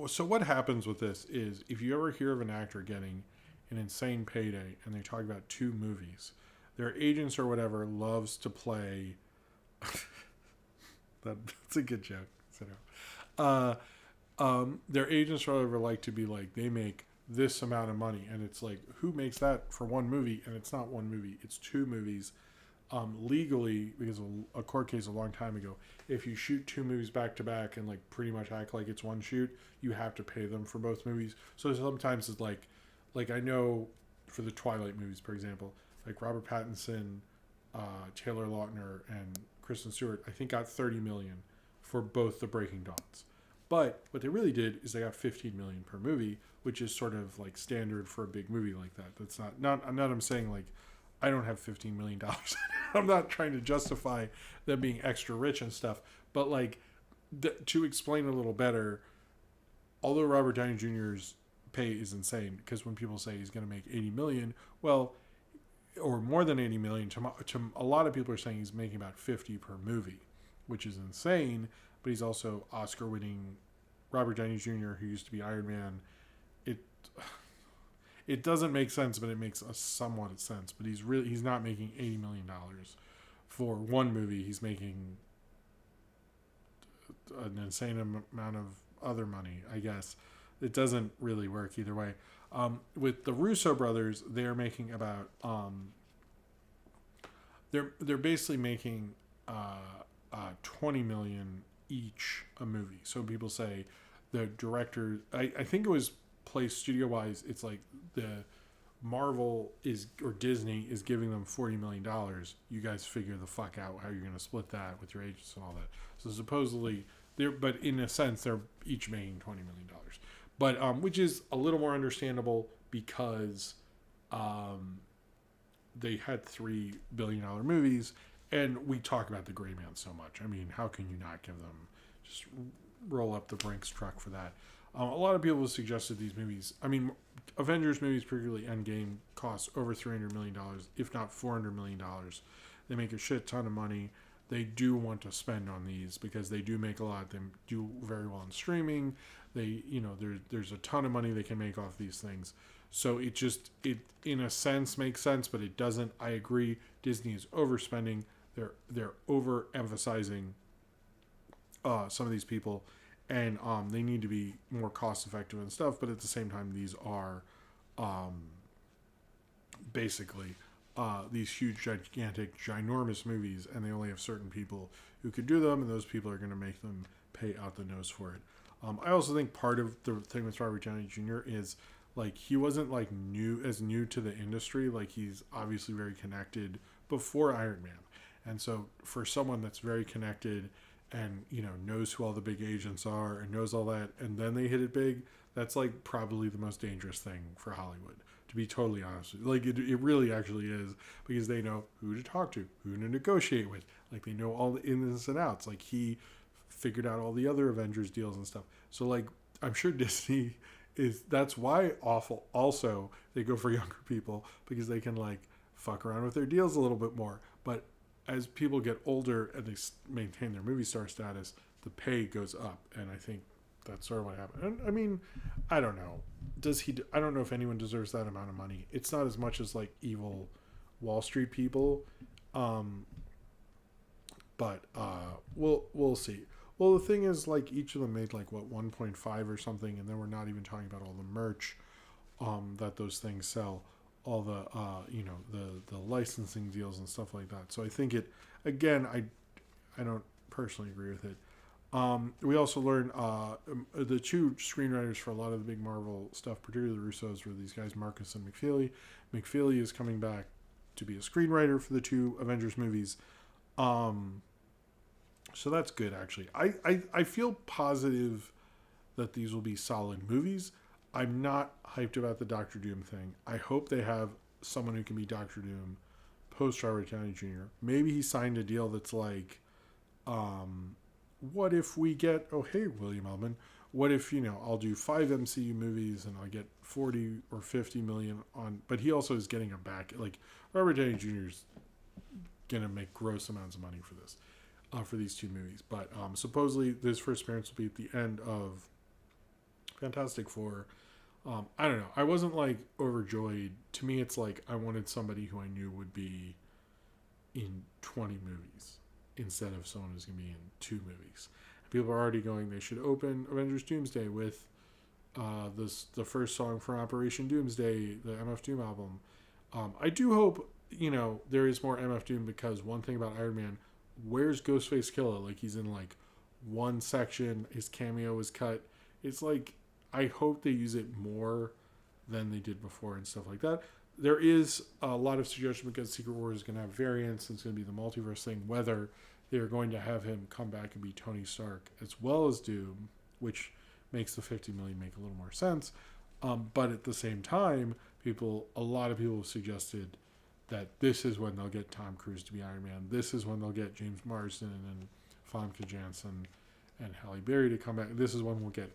so what happens with this is if you ever hear of an actor getting an insane payday and they talk about 2 movies, their agents or whatever loves to play that's a good joke. So, their agents or whatever like to be like, they make this amount of money, and it's like, who makes that for one movie? And it's not one movie, it's 2 movies. Legally, because of a court case a long time ago, if you shoot 2 movies back to back and like pretty much act like it's one shoot, you have to pay them for both movies. So sometimes it's like I know for the Twilight movies, for example, like Robert Pattinson, Taylor Lautner, and Kristen Stewart, I think got $30 million for both the Breaking Dawns. But what they really did is they got $15 million per movie, which is sort of like standard for a big movie like that. That's not I'm saying like I don't have $15 million. I'm not trying to justify them being extra rich and stuff, but like to explain a little better, although Robert Downey Jr.'s pay is insane, because when people say he's going to make 80 million, well, or more than 80 million, to a lot of people are saying he's making about 50 per movie, which is insane. But he's also Oscar-winning Robert Downey Jr., who used to be Iron Man. It doesn't make sense, but it makes a somewhat of sense. But he's not making $80 million for one movie. He's making an insane amount of other money, I guess. It doesn't really work either way. With the Russo brothers, they're making about they're basically making 20 million each a movie. So people say the director, I think it was placed studio wise, it's like the Marvel is, or Disney is giving them $40 million. You guys figure the fuck out how you're going to split that with your agents and all that. So supposedly but in a sense they're each making $20 million. But which is a little more understandable because they had $3 billion movies, and we talk about the Gray Man so much. I mean, how can you not give them, just roll up the Brinks truck for that? A lot of people have suggested these movies. I mean, Avengers movies, particularly Endgame, cost over $300 million, if not $400 million. They make a shit ton of money. They do want to spend on these because they do make a lot. They do very well in streaming. There's a ton of money they can make off these things. So it in a sense makes sense, but it doesn't. I agree. Disney is overspending. They're overemphasizing some of these people, and they need to be more cost effective and stuff. But at the same time, these are basically these huge, gigantic, ginormous movies, and they only have certain people who could do them, and those people are going to make them pay out the nose for it. I also think part of the thing with Robert Downey Jr. is like he wasn't like new to the industry. Like he's obviously very connected before Iron Man, and so for someone that's very connected and knows who all the big agents are and knows all that, and then they hit it big, that's like probably the most dangerous thing for Hollywood, to be totally honest with you. Like it really actually is, because they know who to talk to, who to negotiate with. Like they know all the ins and outs. Like he figured out all the other Avengers deals and stuff. So like I'm sure Disney that's why also they go for younger people, because they can like fuck around with their deals a little bit more. But as people get older and they maintain their movie star status, the pay goes up, and I think that's sort of what happened. And I mean, I don't know. I don't know if anyone deserves that amount of money. It's not as much as like evil Wall Street people, but we'll see. Well, the thing is, like, each of them made like 1.5 or something, and then we're not even talking about all the merch that those things sell, all the the licensing deals and stuff like that. So I think I don't personally agree with it. We also learned the two screenwriters for a lot of the big Marvel stuff, particularly the Russos, were these guys, Marcus and McFeely. McFeely is coming back to be a screenwriter for the two Avengers movies. Um, so that's good, actually. I feel positive that these will be solid movies. I'm not hyped about the Doctor Doom thing. I hope they have someone who can be Doctor Doom post Robert Downey Jr. Maybe he signed a deal that's like, what if we get, oh, hey, William Elman, what if, I'll do 5 MCU movies and I'll get 40 or 50 million on, but he also is getting a back, like, Robert Downey Jr. is going to make gross amounts of money for this, for these two movies. But supposedly this first appearance will be at the end of Fantastic Four. I don't know. I wasn't like overjoyed. To me, it's like I wanted somebody who I knew would be in 20 movies instead of someone who's going to be in 2 movies. People are already going, they should open Avengers Doomsday with the first song from Operation Doomsday, the MF Doom album. I do hope, there is more MF Doom, because one thing about Iron Man, where's Ghostface Killer? Like, he's in like one section, his cameo was cut. It's like, I hope they use it more than they did before and stuff like that. There is a lot of suggestion because Secret Wars is going to have variants, and it's going to be the multiverse thing, whether they're going to have him come back and be Tony Stark as well as Doom, which makes the 50 million make a little more sense. But at the same time, a lot of people have suggested that this is when they'll get Tom Cruise to be Iron Man. This is when they'll get James Marsden and Famke Janssen and Halle Berry to come back. This is when we'll get,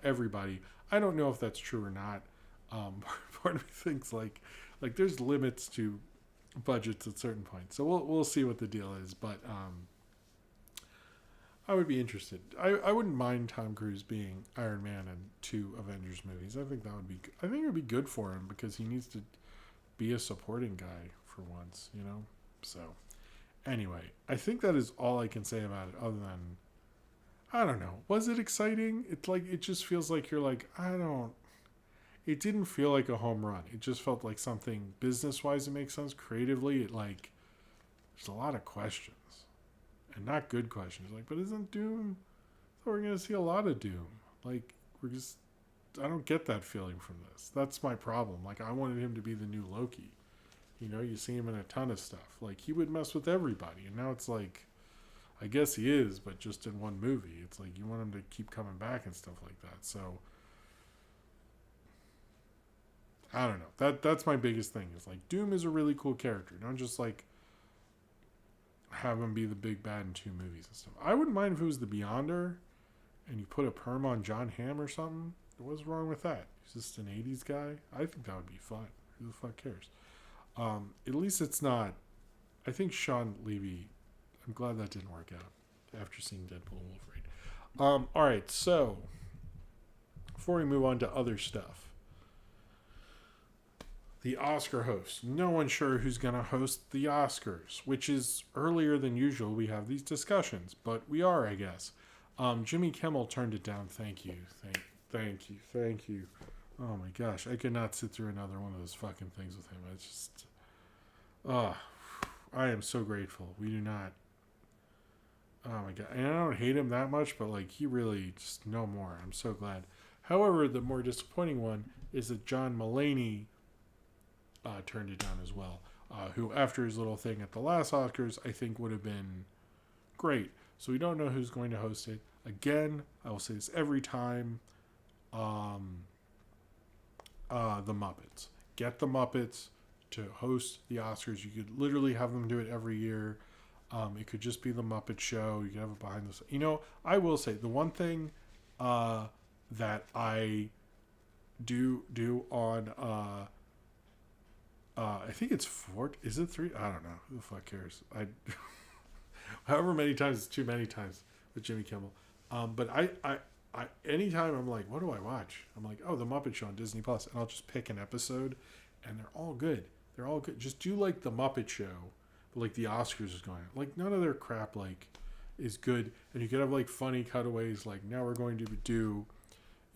everybody. I don't know if that's true or not. Part of me thinks like there's limits to budgets at certain points. So we'll see what the deal is. But I would be interested. I wouldn't mind Tom Cruise being Iron Man in 2 Avengers movies. I think it would be good for him, because he needs to be a supporting guy for once, So anyway, I think that is all I can say about it, other than, I don't know. Was it exciting? It's like, it just feels like you're like, it didn't feel like a home run. It just felt like something business-wise that makes sense. Creatively, there's a lot of questions. And not good questions. Like, but isn't Doom? I thought we were going to see a lot of Doom. Like, I don't get that feeling from this. That's my problem. Like, I wanted him to be the new Loki. You see him in a ton of stuff. Like, he would mess with everybody. And now it's like, I guess he is, but just in one movie. It's like, you want him to keep coming back and stuff like that. So, I don't know. That's my biggest thing. Is like, Doom is a really cool character. Don't just like have him be the big bad in 2 movies and stuff. I wouldn't mind if it was the Beyonder and you put a perm on John Hamm or something. What's wrong with that? He's just an 80s guy. I think that would be fun. Who the fuck cares? At least it's not. I think Sean Levy, I'm glad that didn't work out after seeing Deadpool and Wolverine. All right, so before we move on to other stuff, the Oscar host. No one's sure who's going to host the Oscars, which is earlier than usual. We have these discussions, but we are, I guess. Jimmy Kimmel turned it down. Thank you. Thank you. Oh my gosh. I could not sit through another one of those fucking things with him. It's just, I am so grateful. We do not, oh my God. And I don't hate him that much, but like, he really just, no more. I'm so glad. However, the more disappointing one is that John Mulaney turned it down as well, who after his little thing at the last Oscars, I think would have been great. So we don't know who's going to host it. Again, I will say this every time, the Muppets. Get the Muppets to host the Oscars. You could literally have them do it every year. It could just be the Muppet Show. You could have it behind the... I will say, the one thing that I do on... I think it's 4. Is it 3? I don't know. Who the fuck cares? However many times, it's too many times with Jimmy Kimmel. But I anytime I'm like, what do I watch? I'm like, oh, The Muppet Show on Disney Plus, and I'll just pick an episode, and they're all good. They're all good. Just do like The Muppet Show, but like the Oscars is going on. Like, none of their crap like is good, and you could have like funny cutaways. Like, now we're going to do,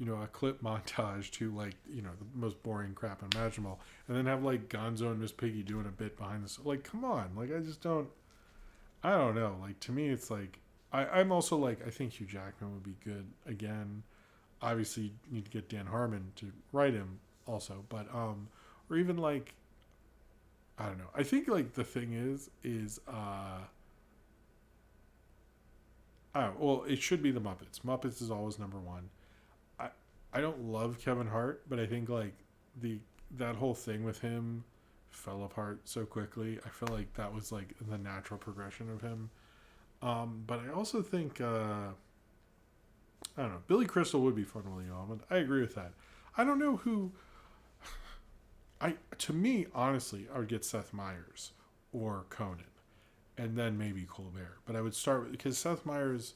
a clip montage to like, the most boring crap imaginable, and then have like Gonzo and Miss Piggy doing a bit behind this. Like, come on. Like, I don't know. Like, to me, it's like, I'm also like, I think Hugh Jackman would be good again. Obviously, you need to get Dan Harmon to write him also, but or even like, I don't know. I think like the thing is oh well, it should be the Muppets. Muppets is always number one. I I don't love Kevin Hart, but I think like the that whole thing with him fell apart so quickly. I feel like that was like the natural progression of him. But I also think I don't know. Billy Crystal would be fun with Lee Almond. I agree with that. I don't know who. I to me honestly, I would get Seth Meyers or Conan, and then maybe Colbert. But I would start with because Seth Meyers,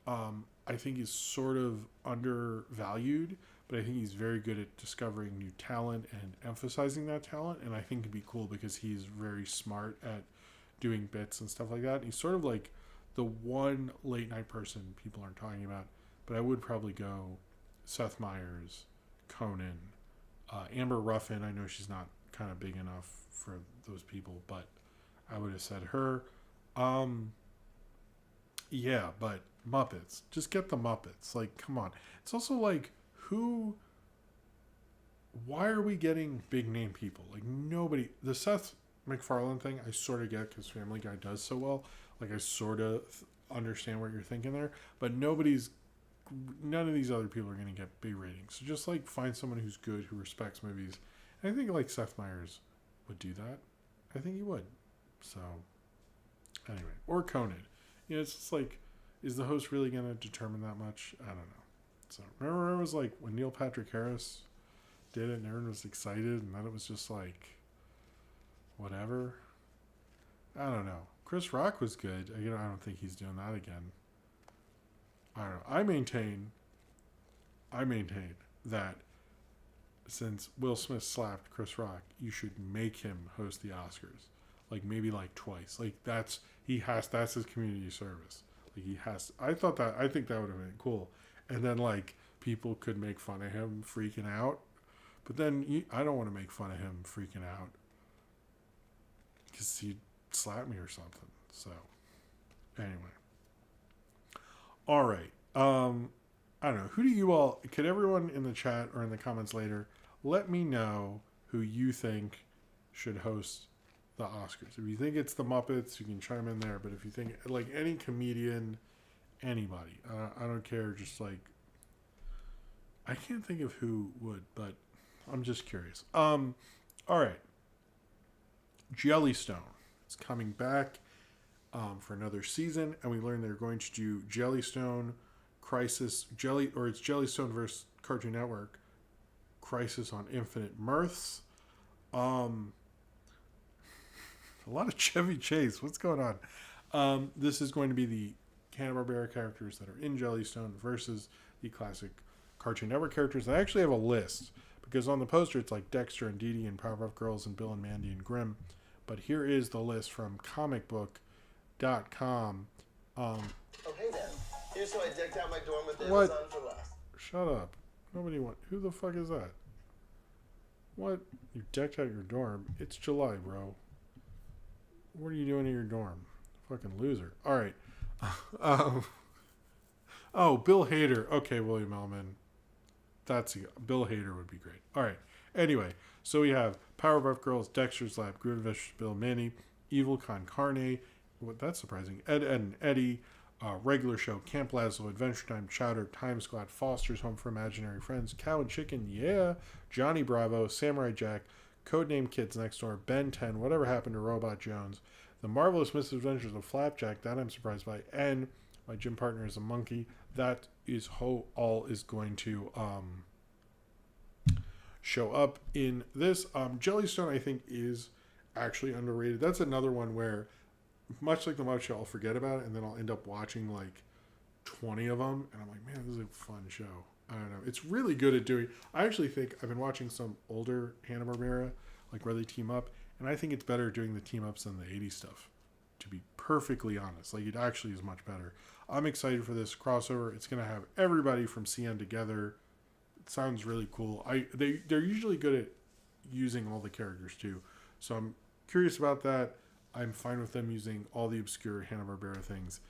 I think is sort of undervalued, but I think he's very good at discovering new talent and emphasizing that talent. And I think it'd be cool because he's very smart at doing bits and stuff like that. And he's sort of like the one late night person people aren't talking about. But I would probably go Seth Meyers, Conan, Amber Ruffin. I know she's not kind of big enough for those people, but I would have said her. Yeah, but Muppets. Just get the Muppets. Like, come on. It's also like, who. Why are we getting big name people? Like, nobody. The Seth MacFarlane thing, I sort of get because Family Guy does so well. Like, I sort of understand what you're thinking there. But none of these other people are going to get big ratings. So just like find someone who's good, who respects movies. And I think like Seth Meyers would do that. I think he would. So anyway, or Conan. You know, it's just like, is the host really going to determine that much? I don't know. So remember, it was like when Neil Patrick Harris did it, and everyone was excited, and then it was just like, whatever. I don't know. Chris Rock was good. I don't think he's doing that again. I don't know. I maintain that since Will Smith slapped Chris Rock, you should make him host the Oscars. Like maybe like twice. Like that's his community service. Like he has. I think that would have been cool. And then like people could make fun of him freaking out. But then I don't want to make fun of him freaking out because he slapped me or something. So anyway. All right. I don't know. Who do you all... Could everyone in the chat or in the comments later let me know who you think should host the Oscars? If you think it's the Muppets, you can chime in there. But if you think... Like, any comedian, anybody. I don't care. Just, like... I can't think of who would, but I'm just curious. All right. Jellystone is coming back. For another season, and we learned they're going to do Jellystone, Crisis, it's Jellystone versus Cartoon Network, Crisis on Infinite Mirths. A lot of Chevy Chase. What's going on? This is going to be the Hanna-Barbera characters that are in Jellystone versus the classic Cartoon Network characters. I actually have a list because on the poster it's like Dexter and Dee Dee and Powerpuff Girls and Bill and Mandy and Grimm. But here is the list from comicbook.com. Oh, hey there. Here's how I decked out my dorm with What? Amazon for less. Shut up. Nobody want. Who the fuck is that? What? You decked out your dorm? It's July, bro. What are you doing in your dorm? Fucking loser. All right. Oh, Bill Hader. Okay, William Ellman. Bill Hader would be great. All right. Anyway, so we have Powerpuff Girls, Dexter's Lab, Groove vs. Bill Manny, Evil Con Carne. What? That's surprising. Ed, and Eddie. Regular Show, Camp Lazlo, Adventure Time, Chowder, Time Squad, Foster's Home for Imaginary Friends, Cow and Chicken, yeah, Johnny Bravo, Samurai Jack, Codename Kids Next Door, Ben 10, Whatever Happened to Robot Jones, The Marvelous Misadventures of Flapjack, that I'm surprised by, and My Gym Partner is a Monkey. That is how all is going to show up in this. Jellystone, I think, is actually underrated. That's another one where, much like the Muppet Show, I'll forget about it, and then I'll end up watching like 20 of them, and I'm like, man, this is a fun show. I don't know. It's really good at doing... I actually think I've been watching some older Hanna-Barbera, like where they team up, and I think it's better doing the team-ups than the 80s stuff, to be perfectly honest. Like, it actually is much better. I'm excited for this crossover. It's going to have everybody from CN together. It sounds really cool. They're usually good at using all the characters, too, so I'm curious about that. I'm fine with them using all the obscure Hanna-Barbera things.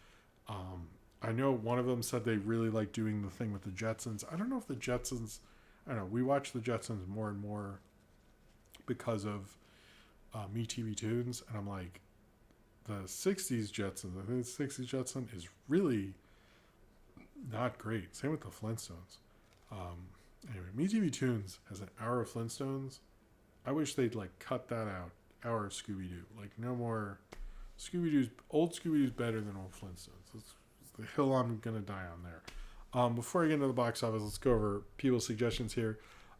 I know one of them said they really like doing the thing with the Jetsons. I don't know if the Jetsons. I don't know. We watch the Jetsons more and more because of Me TV Tunes, and I'm like, the '60s Jetsons. I think the '60s Jetson is really not great. Same with the Flintstones. Anyway, Me TV Tunes has an hour of Flintstones. I wish they'd like cut that out. Hour of Scooby Doo. Like no more Scooby Doo's. Old Scooby Doo's better than old Flintstones. It's the hill I'm gonna die on there. Before I get into the box office, let's go over people's suggestions here.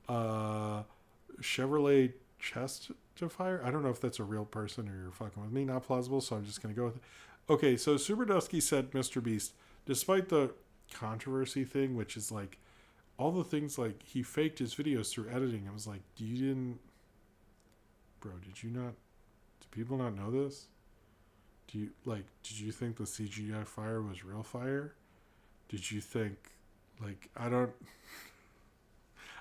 Chevrolet Chestifier. I don't know if that's a real person or you're fucking with me. Not plausible, so I'm just gonna go with it. Okay, so Super Dusky said Mr. Beast, despite the controversy thing, which is like all the things like he faked his videos through editing. I was like, bro, did you not? Do people not know this? Did you think the CGI fire was real fire? Did you think, like, I don't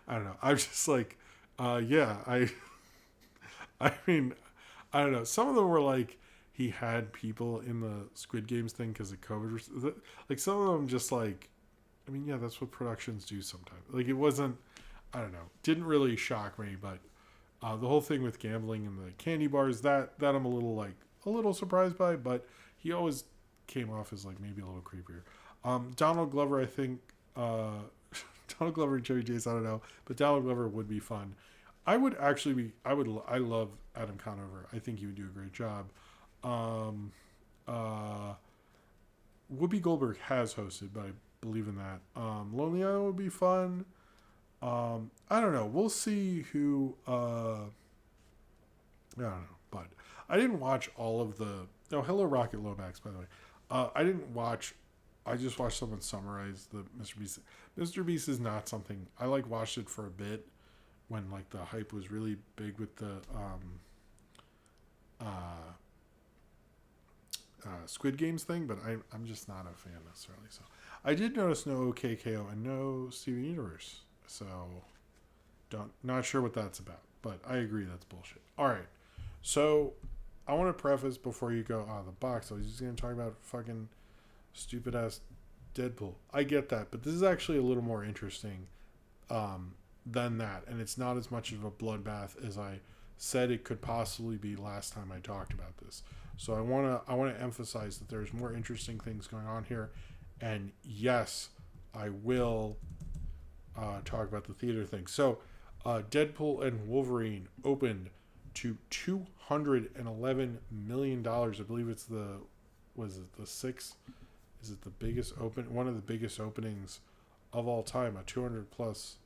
know. I'm just like, yeah, I mean, I don't know. Some of them were like, he had people in the Squid Games thing because of COVID. Like, some of them just like, I mean, yeah, that's what productions do sometimes. Like, it wasn't, I don't know, didn't really shock me, but the whole thing with gambling and the candy bars, that I'm a little surprised by, but he always came off as like maybe a little creepier. Donald Glover, I think, Donald Glover and Chevy Chase, I don't know, but Donald Glover would be fun. I love Adam Conover. I think he would do a great job. Whoopi Goldberg has hosted, but I believe in that. Lonely Island would be fun. I don't know. We'll see who, I don't know, but I didn't watch all of the, hello Rocket Lomax, by the way. I just watched someone summarize the Mr. Beast. Mr. Beast is not something, I like watched it for a bit when like the hype was really big with the, Squid Games thing, but I'm just not a fan necessarily. So I did notice no KKO and no Steven Universe. So not sure what that's about, but I agree that's bullshit. All right. So I want to preface before you go out of the box. I was just going to talk about fucking stupid ass Deadpool. I get that, but this is actually a little more interesting than that, and it's not as much of a bloodbath as I said it could possibly be last time I talked about this. So I want to emphasize that there's more interesting things going on here, and yes, I will talk about the theater thing. So Deadpool and Wolverine opened to $211 million. I believe it's the sixth? Is it the biggest one of the biggest openings of all time? A 200 plus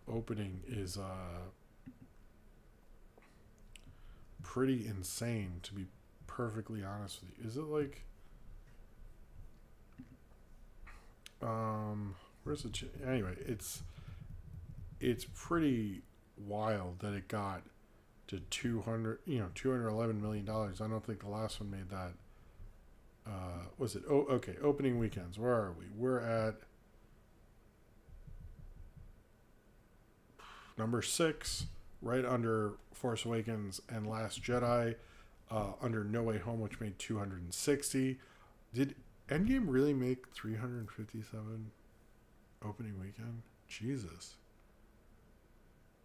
opening is pretty insane, to be perfectly honest with you. Is it like where's the anyway, it's pretty wild that it got to $211 million. I don't think the last one made that. Was it? Oh, okay. Opening weekends. Where are we? We're at number 6, right under Force Awakens and Last Jedi, under No Way Home, which made 260. Did Endgame really make 357 opening weekend? Jesus.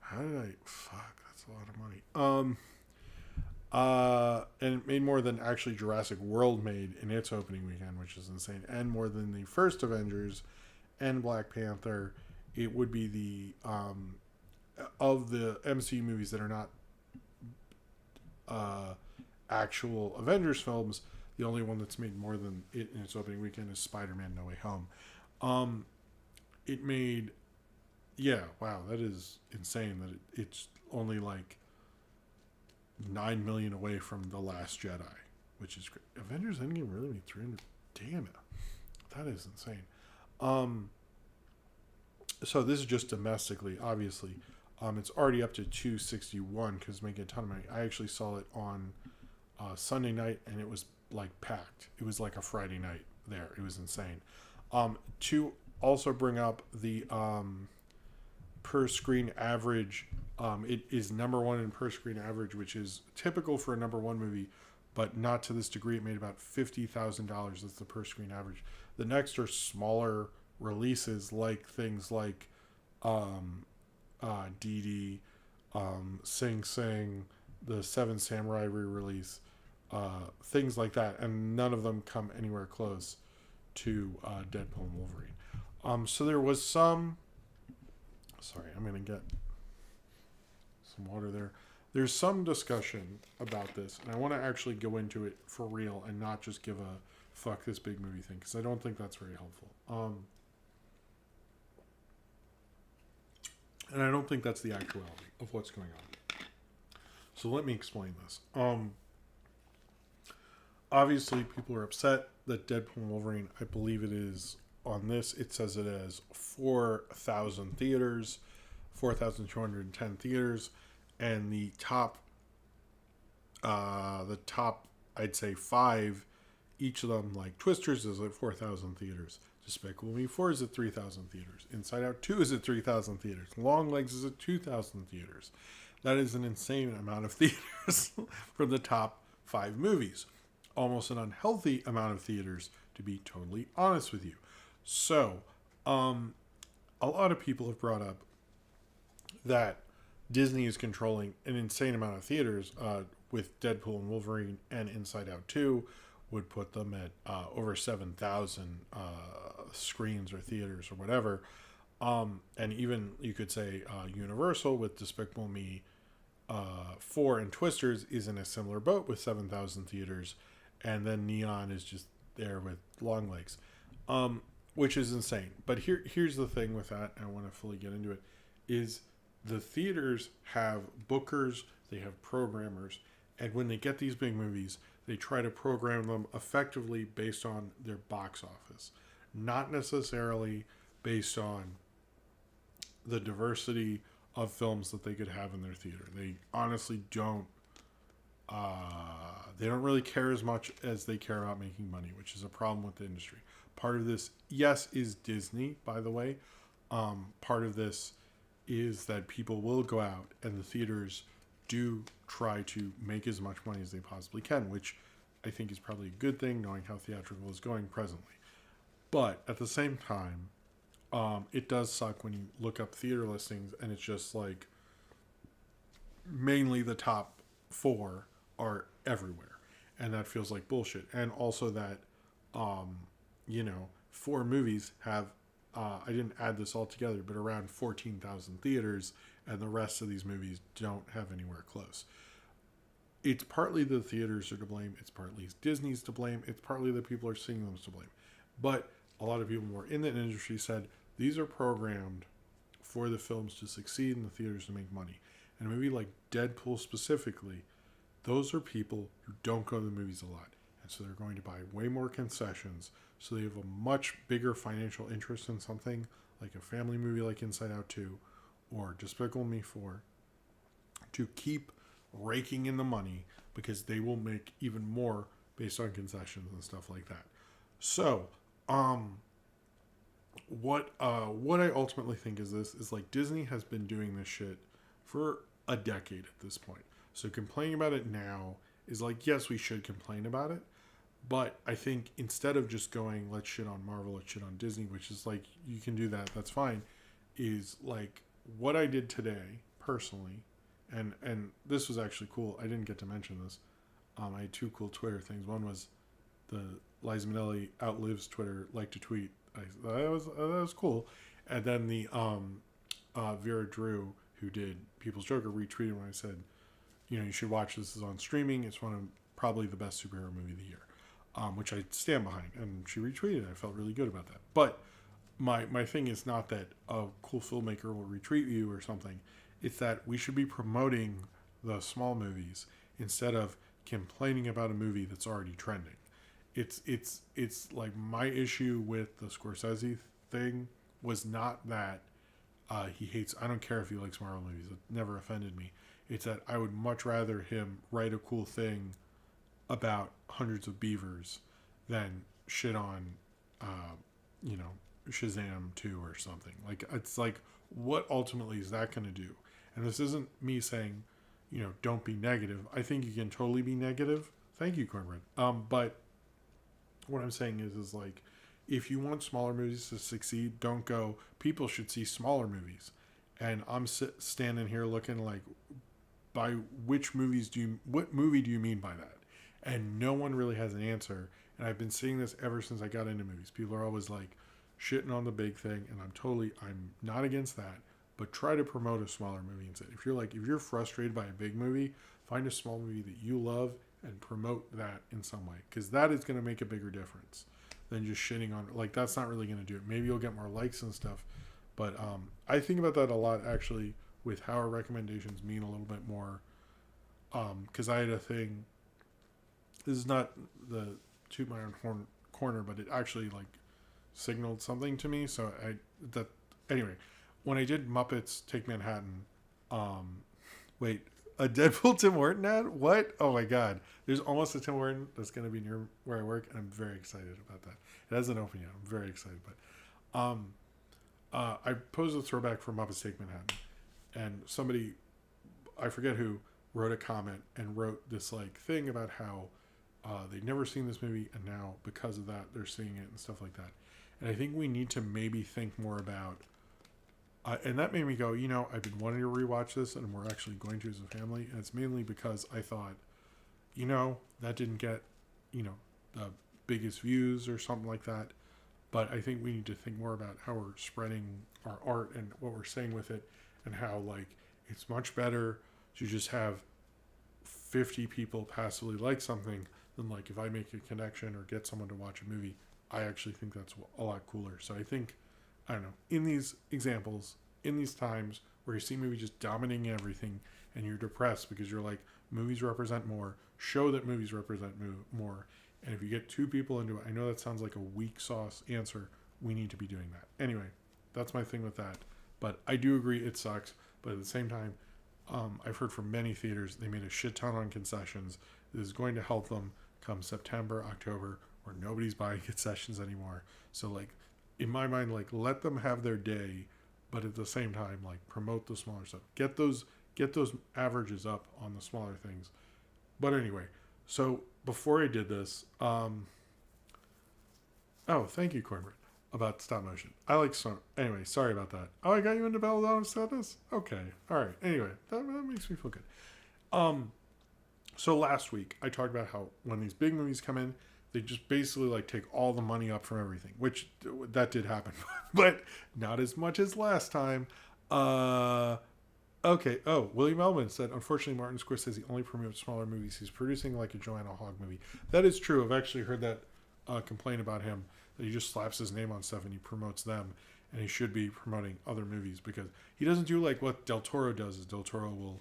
How did I... Fuck, that's a lot of money. And it made more than actually Jurassic World made in its opening weekend, which is insane, and more than the first Avengers and Black Panther. It would be the of the MCU movies that are not actual Avengers films, the only one that's made more than it in its opening weekend is Spider-Man No Way Home. It made, yeah, wow, that is insane that it's only like 9 million away from The Last Jedi, which is great. Avengers Endgame really made 300. Damn it. That is insane. So this is just domestically, obviously. It's already up to 261 because it's making a ton of money. I actually saw it on Sunday night and it was like packed. It was like a Friday night there. It was insane. To also bring up the per screen average, it is number 1 in per screen average, which is typical for a number 1 movie, but not to this degree. It made about $50,000. That's the per screen average. The next are smaller releases, like things like DD, Sing Sing, the Seven Samurai re-release, things like that, and none of them come anywhere close to Deadpool and Wolverine. So there was some. Sorry, I'm gonna get some water there. There's some discussion about this, and I want to actually go into it for real and not just give a fuck this big movie thing, because I don't think that's very helpful. And I don't think that's the actuality of what's going on. So let me explain this. Obviously, people are upset that Deadpool and Wolverine, I believe it is on this, it says it has 4,000 theaters, 4,210 theaters, and the top, I'd say 5, each of them, like Twisters, is at 4,000 theaters. Despicable Me 4 is at 3,000 theaters. Inside Out 2 is at 3,000 theaters. Long Legs is at 2,000 theaters. That is an insane amount of theaters for the top 5 movies. Almost an unhealthy amount of theaters, to be totally honest with you. So, a lot of people have brought up that Disney is controlling an insane amount of theaters with Deadpool and Wolverine, and Inside Out 2 would put them at over 7,000 screens or theaters or whatever. And even you could say Universal with Despicable Me 4 and Twisters is in a similar boat with 7,000 theaters. And then Neon is just there with Long Legs, which is insane. But here's the thing with that, and I want to fully get into it, is the theaters have bookers, they have programmers, and when they get these big movies, they try to program them effectively based on their box office, not necessarily based on the diversity of films that they could have in their theater. They honestly don't. They don't really care as much as they care about making money, which is a problem with the industry. Part of this, yes, is Disney, by the way. Part of this is that people will go out and the theaters do try to make as much money as they possibly can, which I think is probably a good thing, knowing how theatrical is going presently. But at the same time, it does suck when you look up theater listings and it's just like mainly the top 4 are everywhere, and that feels like bullshit. And also that 4 movies have I didn't add this all together, but around 14,000 theaters, and the rest of these movies don't have anywhere close. It's partly the theaters are to blame, it's partly Disney's to blame, it's partly the people are seeing them to blame. But a lot of people more in the industry said these are programmed for the films to succeed and the theaters to make money. And a movie like Deadpool specifically, those are people who don't go to the movies a lot. And so they're going to buy way more concessions. So they have a much bigger financial interest in something like a family movie like Inside Out 2 or Despicable Me 4 to keep raking in the money, because they will make even more based on concessions and stuff like that. So, what I ultimately think is this is like Disney has been doing this shit for a decade at this point. So complaining about it now is like, yes, we should complain about it, but I think instead of just going, let's shit on Marvel, let's shit on Disney, which is like, you can do that, that's fine, is like what I did today personally, and this was actually cool. I didn't get to mention this. I had 2 cool Twitter things. One was the Liza Minnelli outlives Twitter, like to tweet. That was cool. And then the Vera Drew, who did People's Joker, retweeted when I said, you should watch this. Is on streaming. It's one of probably the best superhero movie of the year, which I stand behind. And she retweeted. I felt really good about that. But my thing is not that a cool filmmaker will retweet you or something. It's that we should be promoting the small movies instead of complaining about a movie that's already trending. It's like my issue with the Scorsese thing was not that he hates. I don't care if he likes Marvel movies. It never offended me. It's that I would much rather him write a cool thing about hundreds of beavers than shit on, Shazam 2 or something. Like, it's like, what ultimately is that going to do? And this isn't me saying, don't be negative. I think you can totally be negative. Thank you, Cornbread. But what I'm saying is like, if you want smaller movies to succeed, don't go. People should see smaller movies, and I'm standing here looking like, by which movies what movie do you mean by that? And no one really has an answer. And I've been seeing this ever since I got into movies. People are always like shitting on the big thing, and I'm not against that, but try to promote a smaller movie instead. If you're frustrated by a big movie, find a small movie that you love and promote that in some way, because that is going to make a bigger difference than just shitting on it. Like, that's not really going to do it. Maybe you'll get more likes and stuff, but I think about that a lot actually, with how our recommendations mean a little bit more, because I had a thing. This is not the toot my own corner, but it actually like signaled something to me. So anyway, when I did Muppets Take Manhattan, wait, a Deadpool Tim Horton ad? What? Oh my God. There's almost a Tim Horton that's going to be near where I work, and I'm very excited about that. It hasn't opened yet. I'm very excited, but I posed a throwback for Muppets Take Manhattan, and somebody, I forget who, wrote a comment and wrote this like thing about how they'd never seen this movie, and now because of that they're seeing it and stuff like that. And I think we need to maybe think more about, and that made me go, I've been wanting to rewatch this, and we're actually going to as a family, and it's mainly because I thought, that didn't get, the biggest views or something like that. But I think we need to think more about how we're spreading our art and what we're saying with it, and how like it's much better to just have 50 people passively like something than like if I make a connection or get someone to watch a movie. I actually think that's a lot cooler. So I think, I don't know, in these examples, in these times where you see movies just dominating everything and you're depressed because you're like, movies represent more, show that movies represent more. And if you get two people into it, I know that sounds like a weak sauce answer. We need to be doing that. Anyway, that's my thing with that. But I do agree it sucks. But at the same time, I've heard from many theaters, they made a shit ton on concessions. This is going to help them come September, October, where nobody's buying concessions anymore. So like, in my mind, like, let them have their day, but at the same time, like, promote the smaller stuff. Get those averages up on the smaller things. But anyway, so before I did this, thank you, Cornbread, about stop motion. I like anyway, sorry about that. Oh, I got you into Belladonna Sadness? Okay. All right. Anyway, that makes me feel good. So last week I talked about how when these big movies come in, they just basically like take all the money up from everything, which that did happen, but not as much as last time. Okay. Oh, William Elman said, unfortunately, Martin Scorsese only promotes smaller movies. He's producing like a Joanna Hogg movie. That is true. I've actually heard that complaint about him, that he just slaps his name on stuff and he promotes them, and he should be promoting other movies, because he doesn't do like what Del Toro does. Is Del Toro will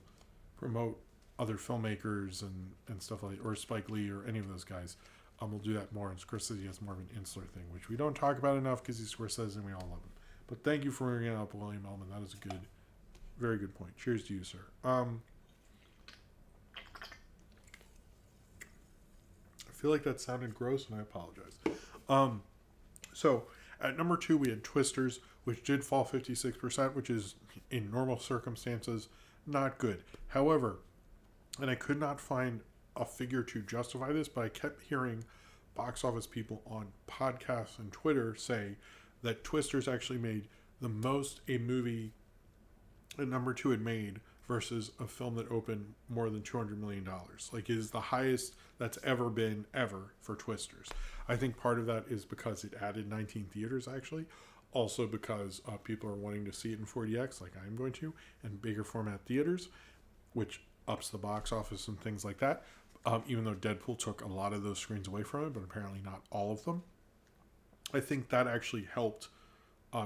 promote other filmmakers and stuff like, or Spike Lee or any of those guys. We'll do that more, and Scorsese has more of an insular thing, which we don't talk about enough because he's Scorsese and we all love him. But thank you for bringing up William Elman. That is a very good point. Cheers to you, sir. I feel like that sounded gross, and I apologize. So at number 2, we had Twisters, which did fall 56%, which is in normal circumstances not good. However, and I could not find a figure to justify this, but I kept hearing box office people on podcasts and Twitter say that Twisters actually made the most a movie at number 2 had made versus a film that opened more than $200 million. Like, it is the highest that's ever been for Twisters. I think part of that is because it added 19 theaters, actually. Also because people are wanting to see it in 4DX, like I'm going to, and bigger format theaters, which ups the box office and things like that. Even though Deadpool took a lot of those screens away from it, but apparently not all of them. I think that actually helped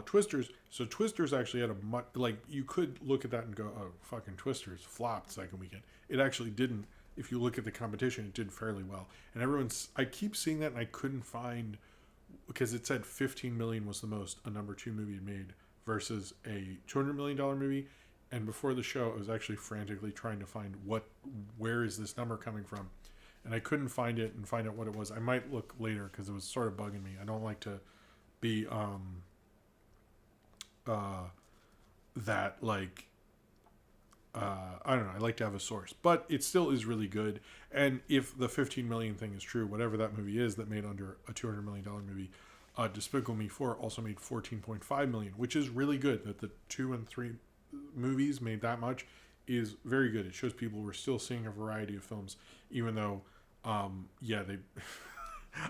Twisters. So Twisters actually had a much, like, you could look at that and go, oh, fucking Twisters flopped second weekend. It actually didn't. If you look at the competition, it did fairly well. And I keep seeing that, and I couldn't find, because it said 15 million was the most a number 2 movie had made versus a $200 million movie. And before the show, I was actually frantically trying to find where is this number coming from? And I couldn't find it and find out what it was. I might look later because it was sort of bugging me. I don't like to be that, like, I don't know. I like to have a source, but it still is really good. And if the 15 million thing is true, whatever that movie is that made under a $200 million movie, Despicable Me 4 also made 14.5 million, which is really good. That the 2 and 3 movies made that much is very good. It shows people we're still seeing a variety of films, even though, they.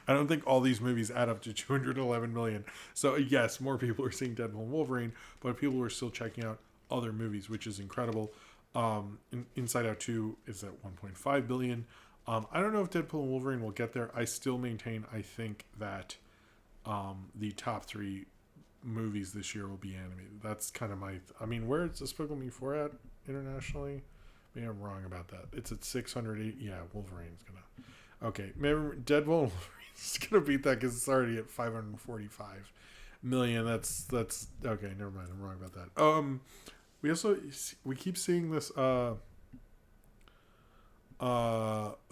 I don't think all these movies add up to 211 million. So yes, more people are seeing Deadpool and Wolverine, but people are still checking out other movies, which is incredible. Inside Out 2 is at 1.5 billion. I don't know if Deadpool and Wolverine will get there. I still maintain, I think that the top 3 movies this year will be animated. That's kind of my... where is Despicable Me 4 at internationally? Maybe I'm wrong about that. It's at 608. Yeah, Wolverine's going to... Okay, maybe Deadpool and Wolverine is going to beat that because it's already at 545 million. That's... Okay, never mind. I'm wrong about that. We keep seeing this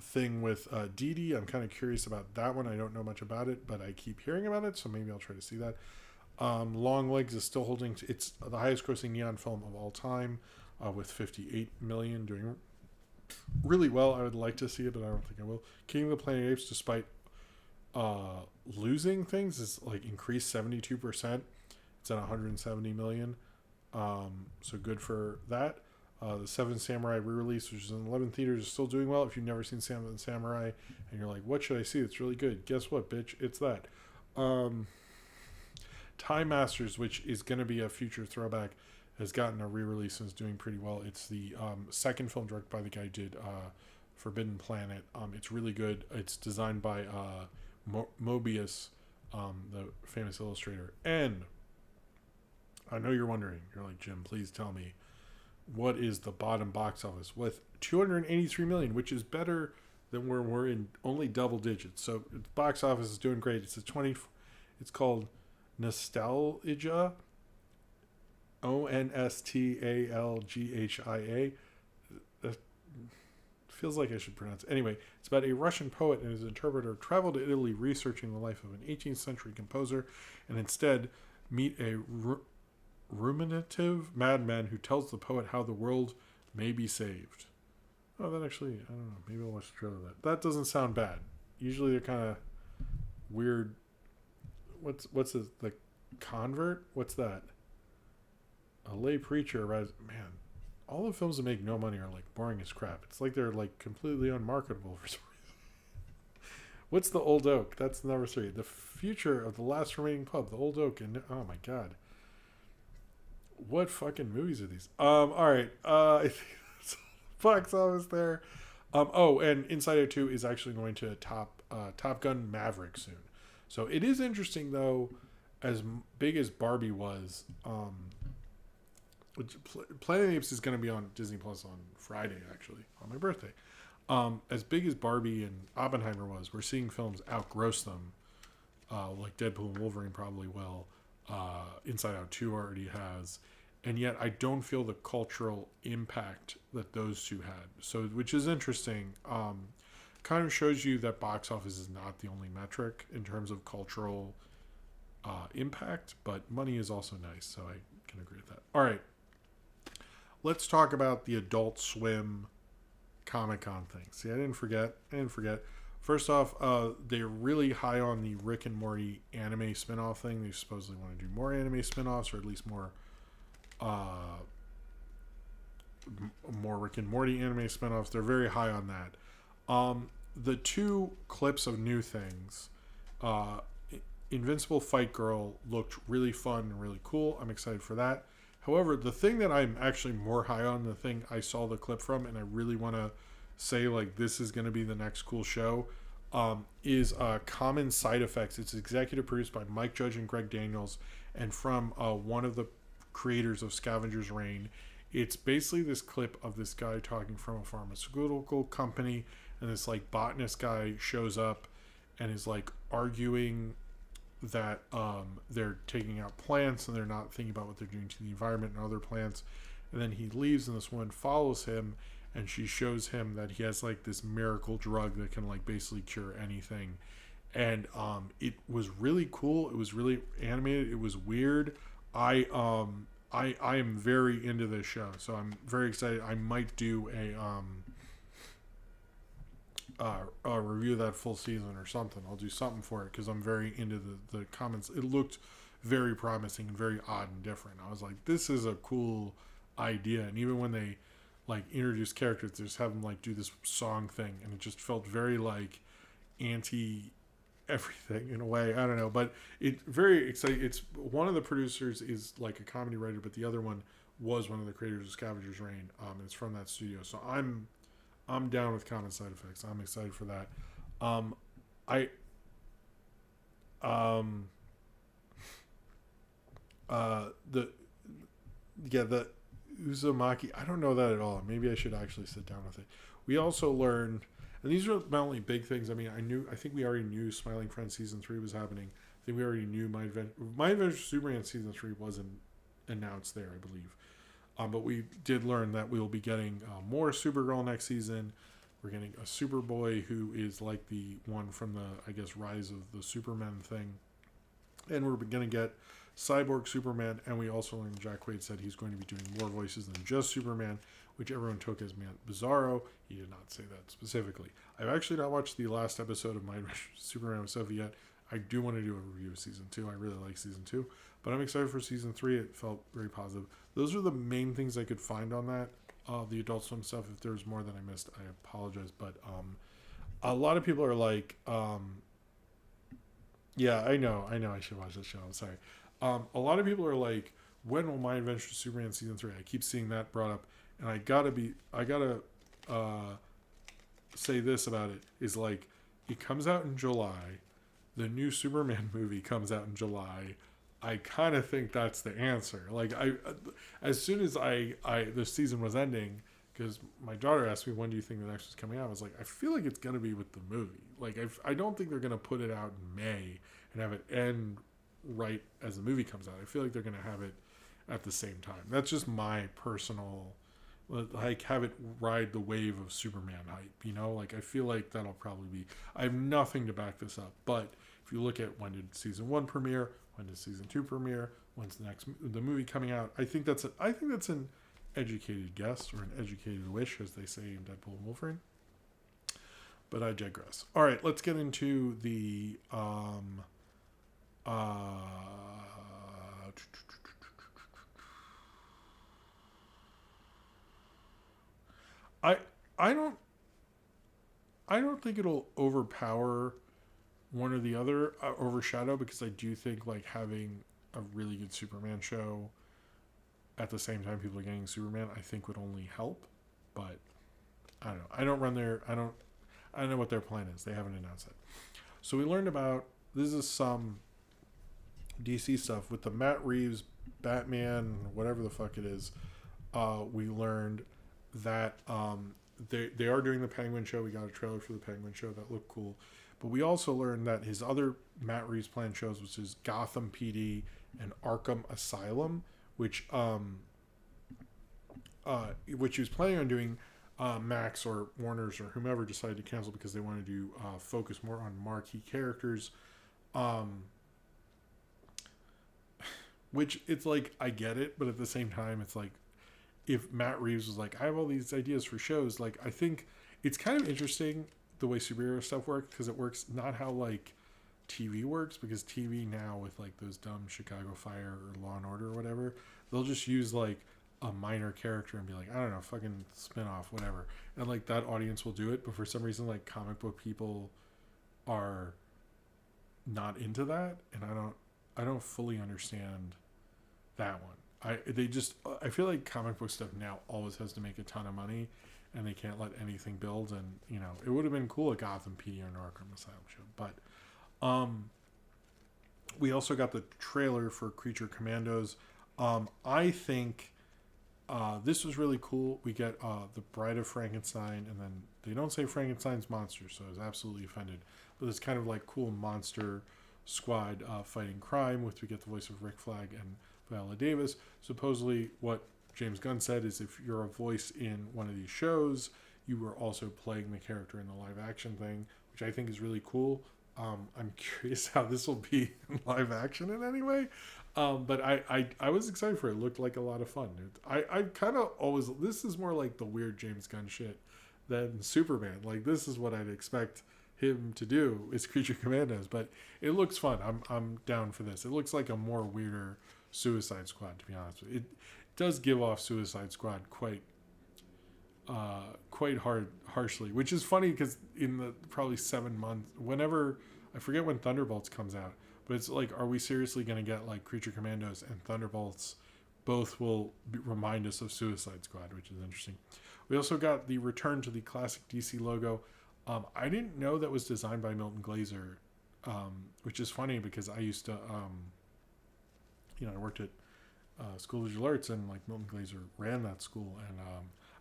thing with Dee Dee. I'm kind of curious about that one. I don't know much about it, but I keep hearing about it, so maybe I'll try to see that. Long Legs is still holding. It's the highest grossing neon film of all time, with 58 million, doing really well. I would like to see it, but I don't think I will. King of the Planet of the Apes, despite losing things, is like increased 72%. It's at 170 million. So good for that. The Seven Samurai re-release, which is in 11 theaters, is still doing well. If you've never seen Seven Samurai and you're like, what should I see? It's really good. Guess what, bitch? It's that. Time Masters, which is going to be a future throwback, has gotten a re-release and is doing pretty well. It's the second film directed by the guy who did Forbidden Planet. It's really good. It's designed by Mobius, the famous illustrator. And I know you're wondering. You're like, Jim, please tell me, what is the bottom box office? With 283 million, which is better than where we're in only double digits. So its box office is doing great. It's it's called Nostalgia. Onstalghia. That feels like I should pronounce it. Anyway, it's about a Russian poet and his interpreter travel to Italy researching the life of an 18th century composer, and instead meet a ruminative madman who tells the poet how the world may be saved. Oh, that actually, I don't know. Maybe I'll watch the trailer of that. That doesn't sound bad. Usually they're kind of weird. What's this? The Convert? What's that? A lay preacher arrives. Man, all the films that make no money are like boring as crap. It's like they're like completely unmarketable for some reason. What's The Old Oak? That's number 3. The future of the last remaining pub, The Old Oak. And oh my god, what fucking movies are these? All right. I think that's box office there. And Inside Out 2 is actually going to Top Gun Maverick soon. So it is interesting though, as big as Barbie was. Planet of the Apes is going to be on Disney Plus on Friday, actually, on my birthday. As big as Barbie and Oppenheimer was, we're seeing films outgross them, like Deadpool and Wolverine probably will. Inside Out 2 already has. And yet I don't feel the cultural impact that those two had. So, which is interesting. Kind of shows you that box office is not the only metric in terms of cultural impact, but money is also nice. So I can agree with that. All right. Let's talk about the Adult Swim Comic-Con thing. See, I didn't forget. First off, they're really high on the Rick and Morty anime spinoff thing. They supposedly want to do more anime spinoffs, or at least more Rick and Morty anime spinoffs. They're very high on that. The 2 clips of new things, Invincible Fight Girl looked really fun and really cool. I'm excited for that. However, the thing that I'm actually more high on, the thing I saw the clip from, and I really want to say, like, this is going to be the next cool show, is Common Side Effects. It's executive produced by Mike Judge and Greg Daniels, and from one of the creators of Scavenger's Reign. It's basically this clip of this guy talking from a pharmaceutical company, and this, like, botanist guy shows up and is, like, arguing that they're taking out plants and they're not thinking about what they're doing to the environment and other plants. And then he leaves, and this woman follows him, and she shows him that he has like this miracle drug that can like basically cure anything. And it was really cool. It was really animated. It was weird. I I am very into this show, so I'm very excited. I might do a review of that full season or something. I'll do something for it because I'm very into the comments. It looked very promising and very odd and different. I was like, this is a cool idea. And even when they like introduce characters, they just have them like do this song thing, and it just felt very like anti everything in a way. I don't know, but it's very exciting. It's one of the producers is like a comedy writer, but the other one was one of the creators of Scavenger's Reign. And it's from that studio, so I'm down with Common Side Effects. I'm excited for that. I the Uzumaki, I don't know that at all. Maybe I should actually sit down with it. We also learned, and these are not only big things. I mean, I think we already knew Smiling Friends season 3 was happening. I think we already knew My Adventure Superman season 3 wasn't announced there, I believe. But we did learn that we will be getting more Supergirl next season. We're getting a Superboy who is like the one from the, I guess, Rise of the Superman thing. And we're going to get Cyborg Superman. And we also learned Jack Quaid said he's going to be doing more voices than just Superman, which everyone took as Bizarro. He did not say that specifically. I've actually not watched the last episode of My Adventure Superman with Sophie yet. I do want to do a review of season 2. I really like season 2. But I'm excited for season 3. It felt very positive. Those are the main things I could find on that. The Adult Swim stuff. If there's more that I missed, I apologize. But a lot of people are like, yeah, I know. I should watch this show. I'm sorry. A lot of people are like, when will My Adventure Superman season 3? I keep seeing that brought up. And I gotta say this about it. Is like, it comes out in July. The new Superman movie comes out in July. I kind of think that's the answer. Like, as soon as the season was ending, because my daughter asked me, when do you think the next one's coming out? I was like, I feel like it's going to be with the movie. Like, I don't think they're going to put it out in May and have it end right as the movie comes out. I feel like they're going to have it at the same time. That's just my personal, like, have it ride the wave of Superman hype, you know? Like, I feel like that'll probably be, I have nothing to back this up, but if you look at when did season 1 premiere, when does season 2 premiere, when's the movie coming out, I think that's an educated guess or an educated wish, as they say in Deadpool and Wolverine. But I digress. All right, let's get into the I don't think it'll overpower one or the other, overshadow, because I do think like having a really good Superman show at the same time people are getting Superman, I think would only help. But I don't know. I don't know what their plan is. They haven't announced it. So we learned about, this is some DC stuff with the Matt Reeves Batman, whatever the fuck it is. We learned that they are doing the Penguin show. We got a trailer for the Penguin show that looked cool. But we also learned that his other Matt Reeves planned shows, which is Gotham PD and Arkham Asylum, which he was planning on doing, Max or Warner's or whomever decided to cancel because they wanted to focus more on marquee characters. Which it's like, I get it, but at the same time, it's like, if Matt Reeves was like, I have all these ideas for shows, like, I think it's kind of interesting the way superhero stuff works, because it works not how like TV works, because TV now with like those dumb Chicago Fire or Law and Order or whatever, they'll just use like a minor character and be like, I don't know, fucking spin-off, whatever, and like that audience will do it. But for some reason, like comic book people are not into that, and I don't fully understand that one. I feel like comic book stuff now always has to make a ton of money, and they can't let anything build. And you know, it would have been cool at Gotham PD or an Arkham Asylum show, but we also got the trailer for Creature Commandos. I think this was really cool. We get the Bride of Frankenstein, and then they don't say Frankenstein's monster, so I was absolutely offended. But it's kind of like cool monster squad fighting crime, with we get the voice of Rick Flag and Viola Davis. Supposedly, what James Gunn said is if you're a voice in one of these shows, you were also playing the character in the live action thing, which I think is really cool. I'm curious how this will be in live action in any way. But I was excited for it. It looked like a lot of fun. I kind of always, this is more like the weird James Gunn shit than Superman. Like, this is what I'd expect him to do is Creature Commandos, but it looks fun. I'm down for this. It looks like a more weirder Suicide Squad, to be honest with you. It does give off Suicide Squad quite harshly, which is funny because in the probably 7 months, whenever, I forget when Thunderbolts comes out, but it's like, are we seriously going to get like Creature Commandos and Thunderbolts? Both will remind us of Suicide Squad, which is interesting. We also got the return to the classic DC logo. I didn't know that was designed by Milton Glaser, which is funny because I used to, I worked at School of Visual Arts, and like Milton Glaser ran that school, and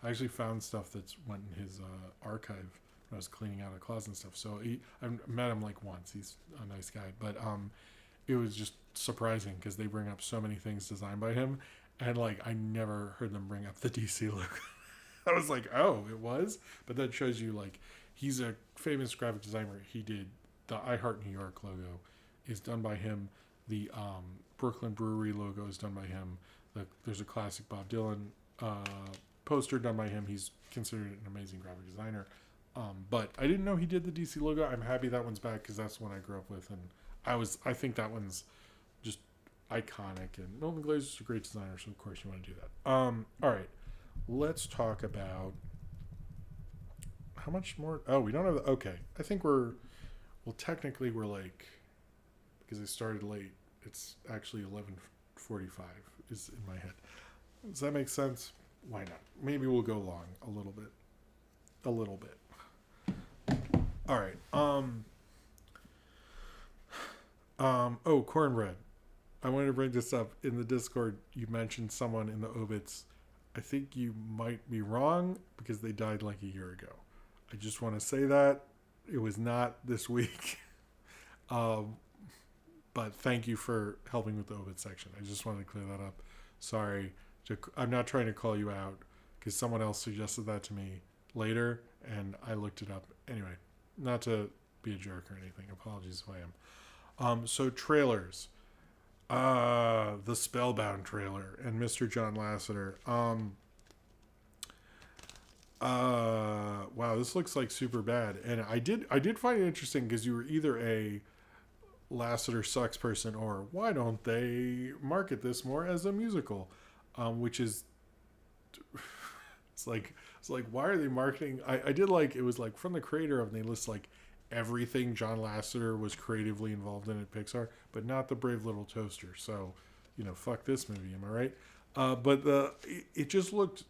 I actually found stuff that's went in his archive when I was cleaning out a closet and stuff. So I met him like once. He's a nice guy, but it was just surprising because they bring up so many things designed by him, and like I never heard them bring up the DC logo. I was like, oh, it was, but that shows you like he's a famous graphic designer. He did the I Heart New York logo is done by him. The Brooklyn Brewery logo is done by him. There's a classic Bob Dylan poster done by him. He's considered an amazing graphic designer. But I didn't know he did the DC logo. I'm happy that one's back because that's the one I grew up with, and I think that one's just iconic. And Milton Glaser's a great designer, so of course you want to do that. All right, let's talk about how much more. Oh, we don't have. Okay, I think technically we're like, because I started late. It's actually 11:45 is in my head. Does that make sense? Why not? Maybe we'll go long a little bit. All right. Oh, cornbread. I wanted to bring this up in the Discord. You mentioned someone in the obits. I think you might be wrong because they died like a year ago. I just want to say that it was not this week. But thank you for helping with the obit section. I just wanted to clear that up. Sorry. I'm not trying to call you out because someone else suggested that to me later and I looked it up. Anyway, not to be a jerk or anything. Apologies if I am. So trailers. The Spellbound trailer and Mr. John Lasseter. Wow, this looks like super bad. And I did find it interesting because you were either a Lasseter sucks person or why don't they market this more as a musical? Which is it's like why are they marketing? I did like it was like from the creator of, and they list like everything John Lasseter was creatively involved in at Pixar, but not the Brave Little Toaster. So, fuck this movie, am I right? But it just looked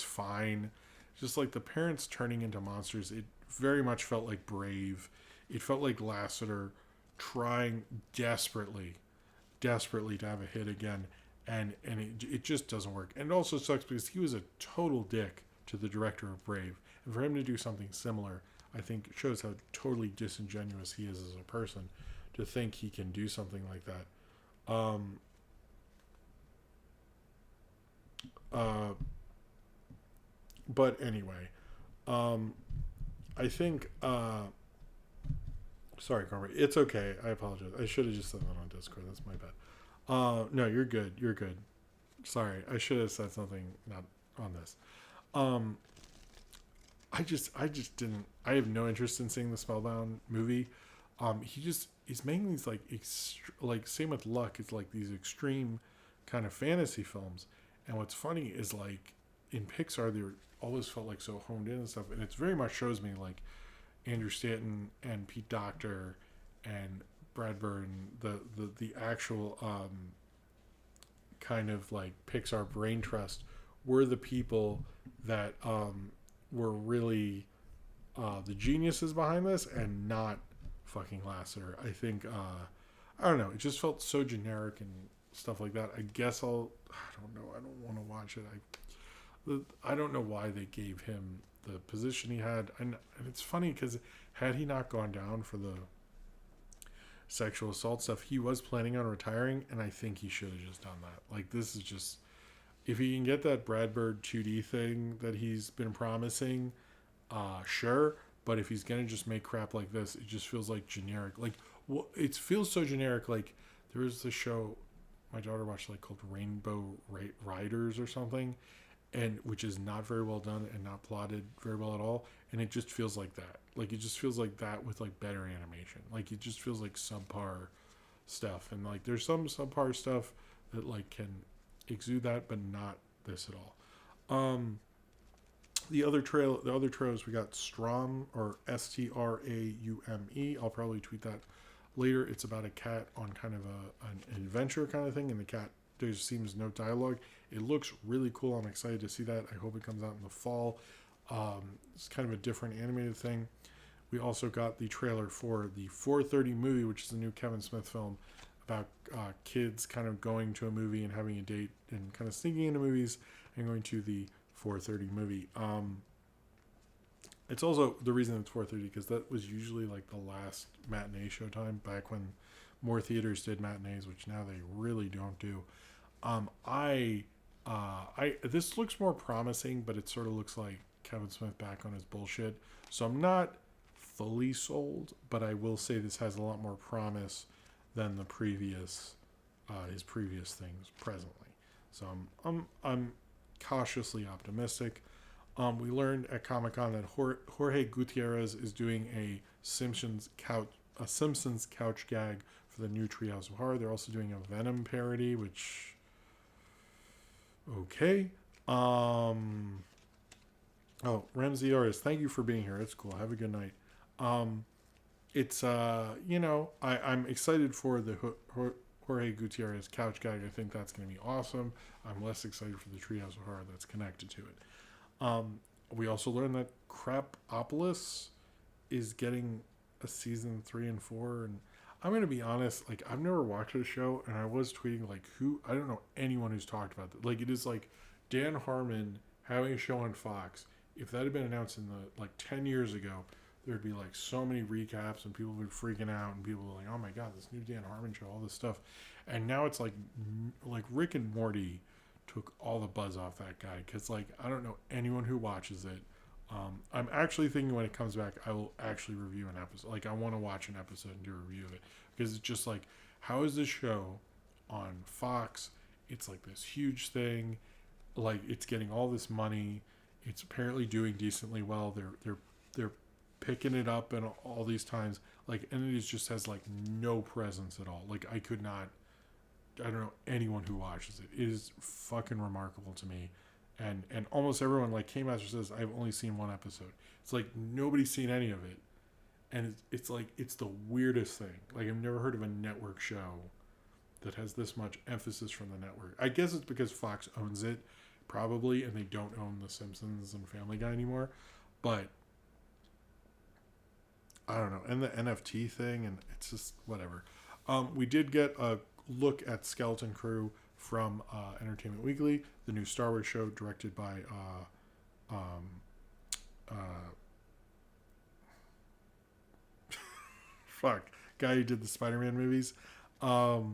fine. Just like the parents turning into monsters. It very much felt like Brave. It felt like Lasseter trying desperately to have a hit again. And it just doesn't work. And it also sucks because he was a total dick to the director of Brave. And for him to do something similar, I think shows how totally disingenuous he is as a person to think he can do something like that. But anyway, I think, sorry, Carver, it's okay. I apologize. I should have just said that on Discord. That's my bad. No, you're good. You're good. Sorry, I should have said something not on this. I just didn't. I have no interest in seeing the Spellbound movie. He's making these like same with Luck. It's like these extreme kind of fantasy films. And what's funny is like in Pixar, they always felt like so honed in and stuff. And it very much shows me like Andrew Stanton and Pete Docter and Brad Bird, the actual kind of like Pixar brain trust were the people that were really the geniuses behind this and not fucking Lasseter. I think I don't know, it just felt so generic and stuff like that. I guess I don't know, I don't want to watch it. I don't know why they gave him the position he had, and it's funny because had he not gone down for the sexual assault stuff, he was planning on retiring, and I think he should have just done that. Like, this is just, if he can get that Brad Bird 2D thing that he's been promising, sure, But if he's gonna just make crap like this, it just feels like generic. Like, well, it feels so generic. Like, there was this show my daughter watched, like, called Rainbow Riders or something, and which is not very well done and not plotted very well at all. And it just feels like that. Like, it just feels like that with, like, better animation. Like, it just feels like subpar stuff. And, like, there's some subpar stuff that, like, can exude that, but not this at all. The other trailers, we got Strum, or Straume. I'll probably tweet that later. It's about a cat on kind of an adventure kind of thing, and the cat, there seems no dialogue. It looks really cool. I'm excited to see that. I hope it comes out in the fall. It's kind of a different animated thing. We also got the trailer for the 4:30 movie, which is a new Kevin Smith film about kids kind of going to a movie and having a date and kind of sneaking into movies and going to the 4:30 movie. It's also the reason it's 4:30 because that was usually like the last matinee show time back when more theaters did matinees, which now they really don't do. This looks more promising, but it sort of looks like Kevin Smith back on his bullshit. So I'm not fully sold, but I will say this has a lot more promise than the previous, his previous things presently. So I'm cautiously optimistic. We learned at Comic-Con that Jorge Gutierrez is doing a Simpsons couch gag for the new Treehouse of Horror. They're also doing a Venom parody, which, okay. Ramsey Oris, thank you for being here. It's cool. Have a good night. It's I'm excited for the Jorge Gutierrez couch gag. I think that's going to be awesome. I'm less excited for the Treehouse of Horror that's connected to it. We also learned that Crapopolis is getting a season 3 and 4, and I'm going to be honest, like, I've never watched the show, and I was tweeting, like, I don't know anyone who's talked about it. Like, it is like Dan Harmon having a show on Fox. If that had been announced in the, like, 10 years ago, there'd be, like, so many recaps, and people would be freaking out, and people were like, oh my god, this new Dan Harmon show, all this stuff. And now it's like Rick and Morty took all the buzz off that guy, because, like, I don't know anyone who watches it. I'm actually thinking when it comes back, I will actually review an episode. Like, I want to watch an episode and do a review of it, because it's just like, how is this show on Fox? It's like this huge thing, like, it's getting all this money, it's apparently doing decently well, they're picking it up and all these times, like, and it just has, like, no presence at all. Like, I don't know anyone who watches it. It is fucking remarkable to me. And almost everyone, like K-Master says, I've only seen one episode. It's like nobody's seen any of it. And it's like, it's the weirdest thing. Like, I've never heard of a network show that has this much emphasis from the network. I guess it's because Fox owns it, probably, and they don't own The Simpsons and Family Guy anymore. But I don't know. And the NFT thing, and it's just whatever. We did get a look at Skeleton Crew from Entertainment Weekly, the new Star Wars show directed by guy who did the Spider-Man movies. What's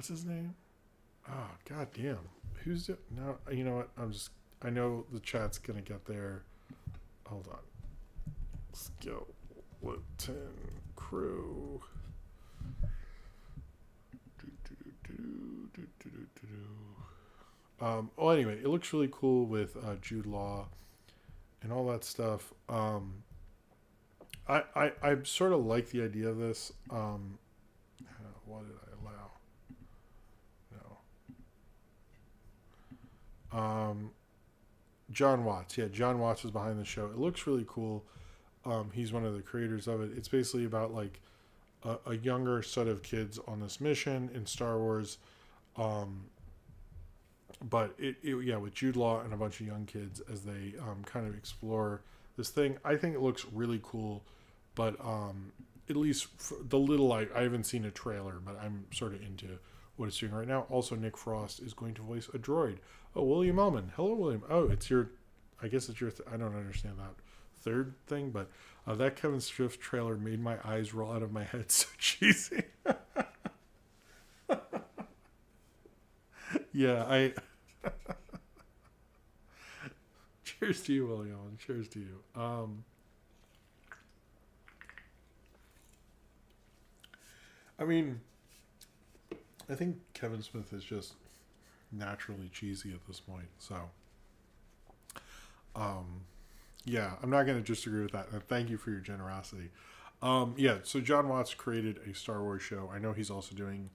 his name? Oh, god damn. Who's it? No, you know what? I know the chat's gonna get there. Hold on. Skeleton Crew. Anyway, it looks really cool with Jude Law and all that stuff. I sort of like the idea of this. What did I allow? No. John Watts. Yeah, John Watts is behind the show. It looks really cool. He's one of the creators of it. It's basically about, like, a younger set of kids on this mission in Star Wars. But with Jude Law and a bunch of young kids as they kind of explore this thing. I think it looks really cool, but at least for the little I haven't seen a trailer, but I'm sort of into what it's doing right now. Also, Nick Frost is going to voice a droid. Oh, William Ellman. Hello, William. Oh, I guess it's your, I don't understand that third thing, but that Kevin Swift trailer made my eyes roll out of my head. So cheesy. Yeah, Cheers to you, William. Cheers to you. I mean, I think Kevin Smith is just naturally cheesy at this point. So, yeah, I'm not going to disagree with that. And thank you for your generosity. Yeah, so John Watts created a Star Wars show. I know he's also doing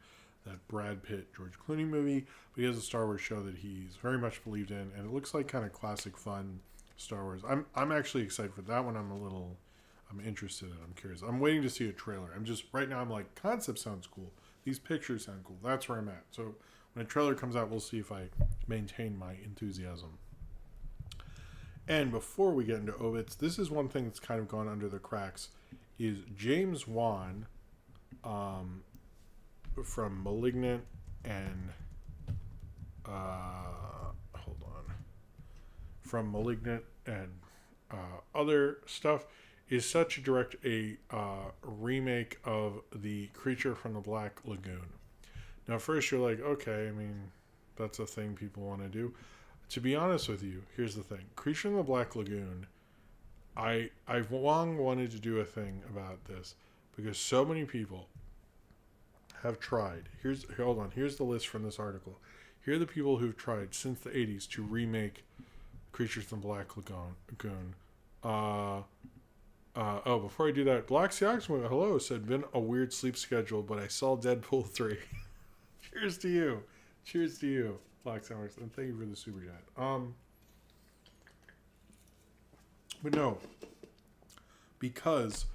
that Brad Pitt, George Clooney movie, but he has a Star Wars show that he's very much believed in, and it looks like kind of classic, fun Star Wars. I'm actually excited for that one. I'm interested in. I'm curious. I'm waiting to see a trailer. Right now I'm like, concept sounds cool. These pictures sound cool. That's where I'm at. So when a trailer comes out, we'll see if I maintain my enthusiasm. And before we get into obits, this is one thing that's kind of gone under the cracks, is James Wan, from Malignant and from Malignant and other stuff, is set to direct a remake of The Creature from the Black Lagoon. Now, first you're like, okay, I mean, that's a thing people want to do. To be honest with you, here's the thing. Creature from the Black Lagoon, I've long wanted to do a thing about this because so many people have tried. Here's the list from this article. Here are the people who've tried since the 80s to remake Creatures from the Black Lagoon. Before I do that, Black Seahawks, hello, said, been a weird sleep schedule, but I saw Deadpool 3. Cheers to you. Cheers to you, Black Seahawks, and thank you for the super chat. But no, because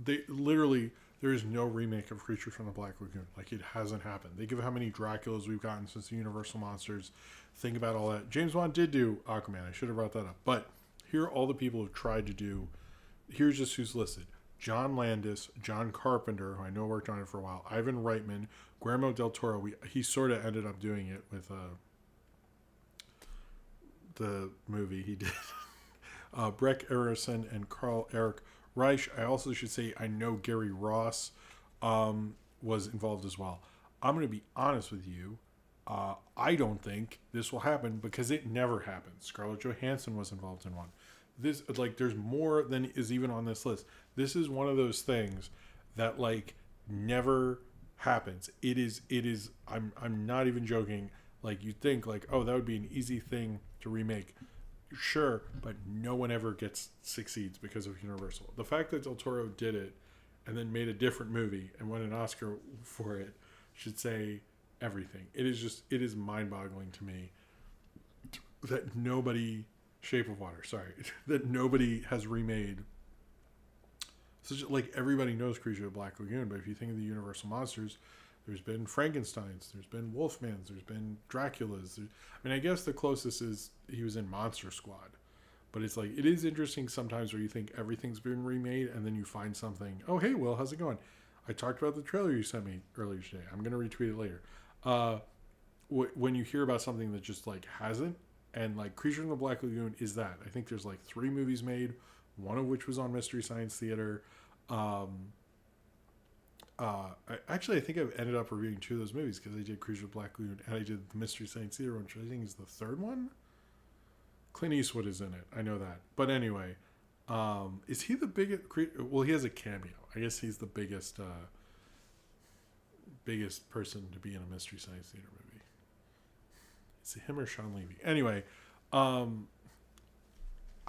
they literally, there is no remake of Creature from the Black Lagoon. Like, it hasn't happened. Think of how many Draculas we've gotten since the Universal Monsters. Think about all that. James Wan did do Aquaman. I should have brought that up. But here are all the people who've tried to do. Here's just who's listed. John Landis, John Carpenter, who I know worked on it for a while, Ivan Reitman, Guillermo del Toro. He sort of ended up doing it with the movie he did. Breck Erison and Carl Eric Reich. I also should say I know Gary Ross was involved as well. I'm going to be honest with you. I don't think this will happen because it never happens. Scarlett Johansson was involved in one. This, like, there's more than is even on this list. This is one of those things that, like, never happens. It is. I'm not even joking. Like, you think like, oh, that would be an easy thing to remake. Sure, but no one ever succeeds because of Universal. The fact that Del Toro did it and then made a different movie and won an Oscar for it should say everything. It is mind-boggling to me that nobody, Shape of Water, sorry, that nobody has remade. Like, everybody knows Creature of the Black Lagoon, but if you think of the Universal monsters, there's been Frankensteins, there's been Wolfmans, there's been Draculas. I guess the closest is he was in Monster Squad. But it's like, it is interesting sometimes where you think everything's been remade and then you find something. Oh, hey, Will, how's it going? I talked about the trailer you sent me earlier today. I'm going to retweet it later. When you hear about something that just, like, hasn't, and, like, Creature in the Black Lagoon is that. I think there's, like, 3 movies made, one of which was on Mystery Science Theater. I think I've ended up reviewing 2 of those movies because I did Creature of the Black Lagoon and I did the Mystery Science Theater one, which I think is the 3rd one. Clint Eastwood is in it. I know that. But anyway, is he the biggest? Well, he has a cameo. I guess he's the biggest person to be in a Mystery Science Theater movie. Is it him or Sean Levy? Anyway, I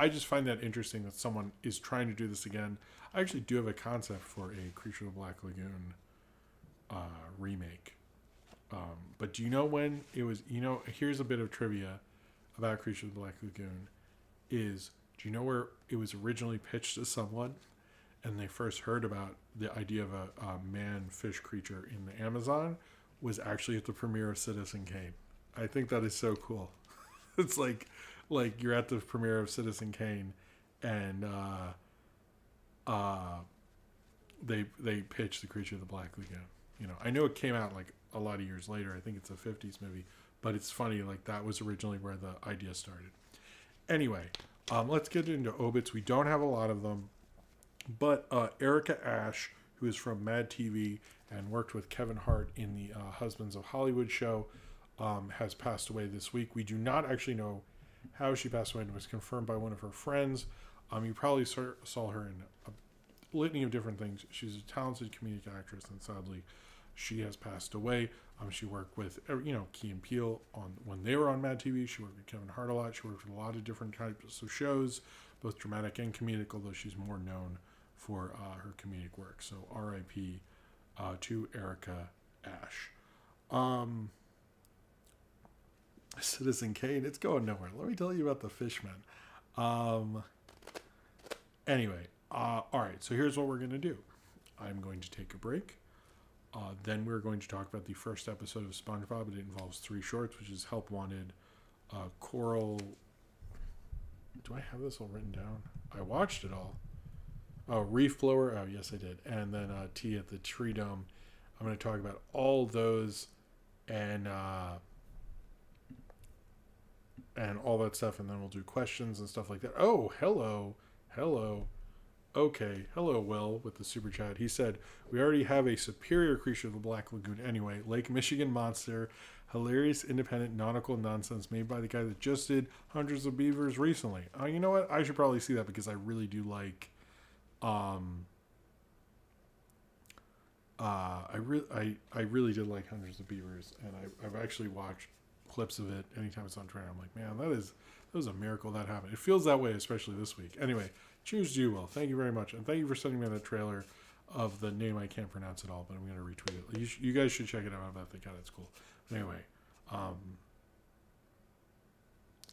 just find that interesting that someone is trying to do this again. I actually do have a concept for a Creature of the Black Lagoon remake. But do you know when it was, here's a bit of trivia about Creature of the Black Lagoon is, do you know where it was originally pitched to someone and they first heard about the idea of a man-fish creature in the Amazon was actually at the premiere of Citizen Kane. I think that is so cool. It's like you're at the premiere of Citizen Kane and they pitched the Creature of the Black Lagoon. I know it came out like a lot of years later. I think it's a 50s movie, but it's funny, like that was originally where the idea started. Anyway, let's get into obits. We don't have a lot of them, but Erica Ash, who is from Mad TV and worked with Kevin Hart in the Husbands of Hollywood show, has passed away this week. We do not actually know how she passed away and was confirmed by one of her friends. You probably saw her in a litany of different things. She's a talented comedic actress, and sadly, she has passed away. She worked with, Key and Peele when they were on Mad TV. She worked with Kevin Hart a lot. She worked with a lot of different types of shows, both dramatic and comedic, although she's more known for her comedic work. So R.I.P. To Erica Ash. Citizen Kane, it's going nowhere. Let me tell you about the Fishmen. Anyway, all right, so here's what we're going to do. I'm going to take a break. Then we're going to talk about the first episode of SpongeBob. It involves 3 shorts, which is Help Wanted, Coral. Do I have this all written down? I watched it all. Oh, Reef Blower. Oh, yes, I did. And then Tea at the Tree Dome. I'm going to talk about all those and all that stuff, and then we'll do questions and stuff like that. Oh, hello. Okay, hello, Will, with the super chat. He said, we already have a superior creature of the Black Lagoon anyway. Lake Michigan Monster. Hilarious, independent, nautical nonsense made by the guy that just did Hundreds of Beavers recently. You know what? I should probably see that because I really do like... I really did like Hundreds of Beavers, and I've actually watched clips of it anytime it's on trailer. I'm like, man, that was a miracle that happened. It feels that way, especially this week. Anyway, choose you, Will. Thank you very much, and thank you for sending me that trailer of the name I can't pronounce at all, but I'm going to retweet it. You guys should check it out. I think it's cool. But anyway,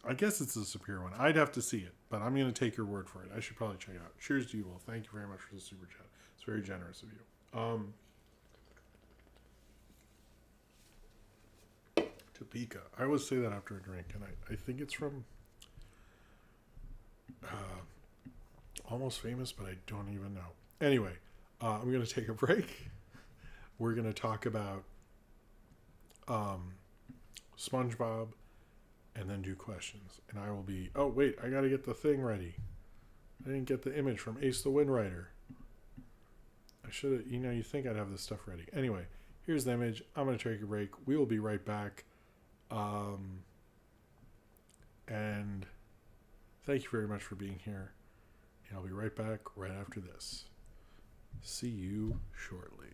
I guess it's a superior one. I'd have to see it, but I'm going to take your word for it. I should probably check it out. Cheers to you, Will. Thank you very much for the super chat. It's very generous of you. Topeka. I always say that after a drink, and I think it's from Almost Famous, but I don't even know. Anyway, I'm going to take a break. We're going to talk about SpongeBob and then do questions. And I will be... Oh, wait, I got to get the thing ready. I didn't get the image from Ace the Wind Rider. I should have... you think I'd have this stuff ready. Anyway, here's the image. I'm going to take a break. We will be right back. And thank you very much for being here. And I'll be right back right after this. See you shortly.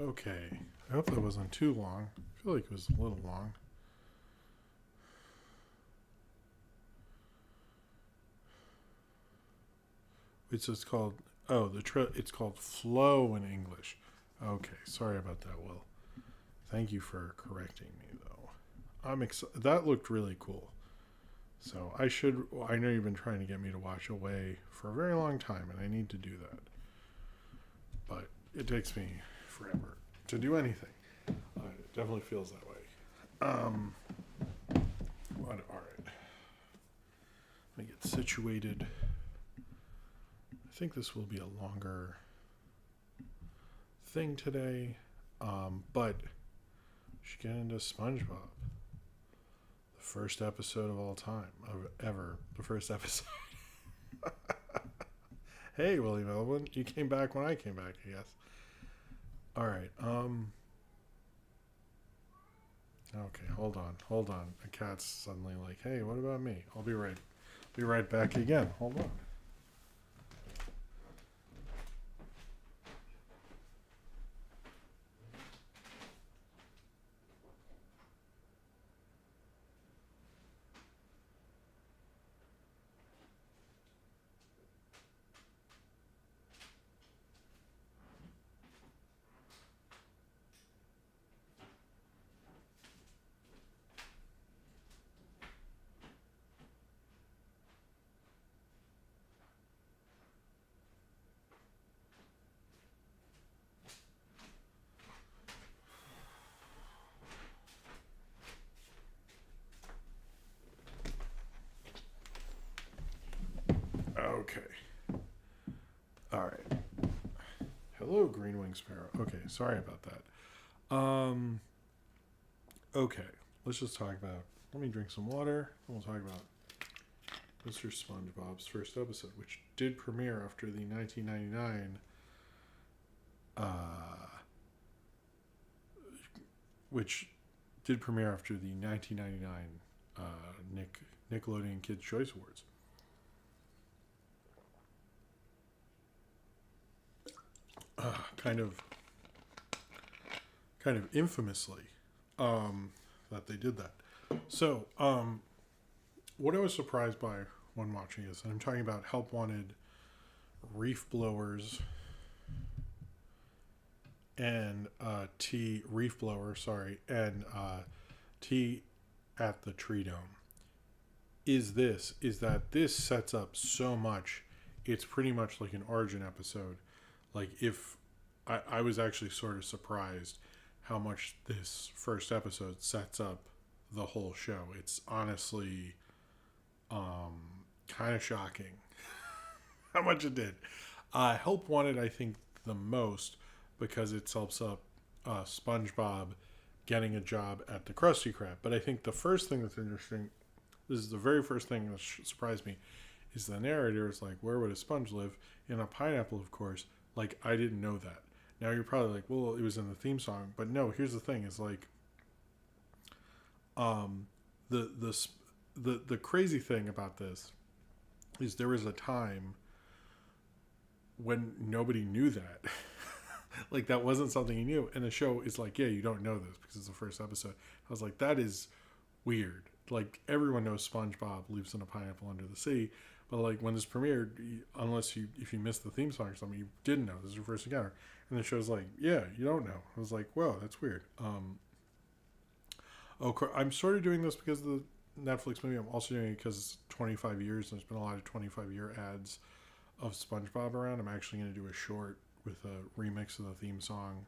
Okay. I hope that wasn't too long. I feel like it was a little long. It's called. Oh, it's called flow in English. Okay, sorry about that, Will. Thank you for correcting me, though. I'm excited. That looked really cool. So I know you've been trying to get me to watch Away for a very long time, and I need to do that. But it takes me forever to do anything. It definitely feels that way. All right. Let me get situated. I think this will be a longer thing today, but we should get into SpongeBob. The first episode of all time, ever. The first episode. Hey, William Elvin, you came back when I came back, I guess. All right. Okay, hold on. A cat's suddenly like, hey, what about me? I'll be right back again. Hold on. Okay. All right. Hello, Green Wing Sparrow. Okay, sorry about that. Okay, let's just talk about. Let me drink some water, and we'll talk about Mr. SpongeBob's first episode, which did premiere after the 1999. Which did premiere after the 1999 Nickelodeon Kids' Choice Awards. Kind of infamously, that they did that. So, what I was surprised by when watching this, and I'm talking about help wanted reef blowers and reef blower, and tea at the Tree Dome, is that this sets up so much. It's pretty much like an origin episode. Like, if I was actually sort of surprised how much this first episode sets up the whole show. It's honestly kind of shocking how much it did. Help wanted, I think, the most because it helps up SpongeBob getting a job at the Krusty Krab. But I think the first thing that's interesting, this is the very first thing that surprised me, is the narrator is like, where would a sponge live? In a pineapple, of course. Like, I didn't know that. Now you're probably like, well, it was in the theme song. But no, here's the thing: is like, the crazy thing about this is there was a time when nobody knew that. Like, that wasn't something you knew. And the show is like, yeah, you don't know this because it's the first episode. I was like, that is weird. Like, everyone knows SpongeBob lives in a pineapple under the sea. But, like, when this premiered, if you missed the theme song or something, you didn't know. This is your first encounter. And the show's like, yeah, you don't know. I was like, whoa, that's weird. I'm sort of doing this because of the Netflix movie. I'm also doing it because it's 25 years, and there's been a lot of 25-year ads of SpongeBob around. I'm actually going to do a short with a remix of the theme song.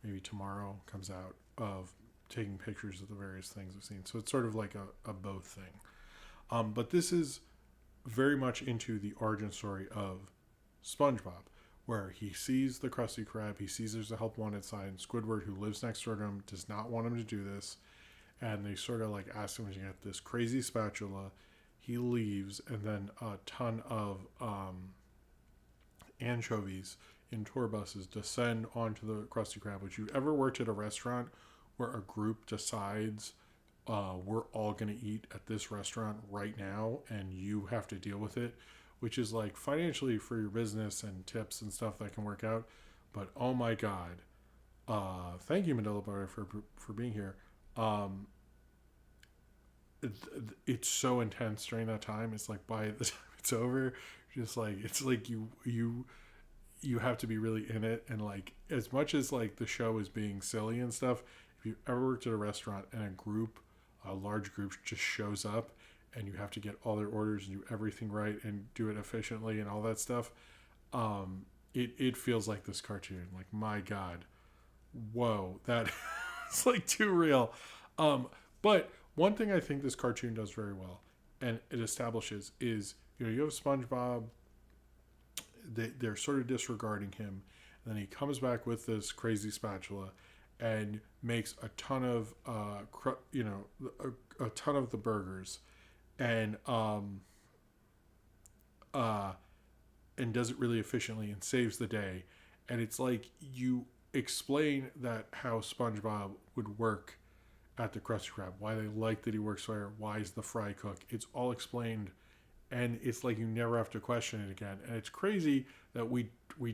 Maybe tomorrow comes out, of taking pictures of the various things I've seen. So it's sort of like a both thing. But this is very much into the origin story of SpongeBob, where he sees the Krusty Krab, he sees there's a help wanted sign. Squidward, who lives next door to him, does not want him to do this, and they sort of like ask him to get this crazy spatula. He leaves, and then a ton of anchovies in tour buses descend onto the Krusty Krab. Which, you ever worked at a restaurant where a group decides, we're all going to eat at this restaurant right now, and you have to deal with it, which is like financially for your business and tips and stuff that can work out. But oh my God, Thank you, Mandela Bar, for being here. Um, it's so intense during that time. It's like by the time it's over, just like it's like you have to be really in it. And like as much as like the show is being silly and stuff, if you ever worked at a restaurant and a large group just shows up and you have to get all their orders and do everything right and do it efficiently and all that stuff, it feels like this cartoon. Like my God, whoa, that it's like too real. Um, but one thing I think this cartoon does very well, and it establishes, is you have SpongeBob. They're sort of disregarding him, and then he comes back with this crazy spatula, and makes a ton of a ton of the burgers, and uh, and does it really efficiently and saves the day. And it's like you explain that how SpongeBob would work at the Krusty Krab, why they like that he works there, why he's the fry cook. It's all explained, and it's like you never have to question it again. And it's crazy that we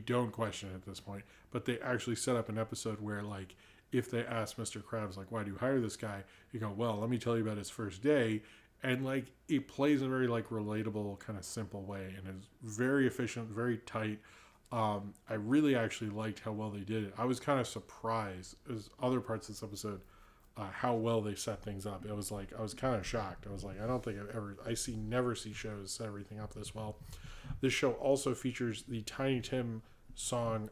don't question it at this point, but they actually set up an episode where like if they ask Mr. Krabs like why do you hire this guy, you go, well, let me tell you about his first day, and like it plays in a very like relatable kind of simple way and is very efficient, very tight. I really actually liked how well they did it. I was kind of surprised as other parts of this episode how well they set things up. It was like I was kind of shocked. I was like, I don't think never see shows set everything up this well. This show also features the Tiny Tim song,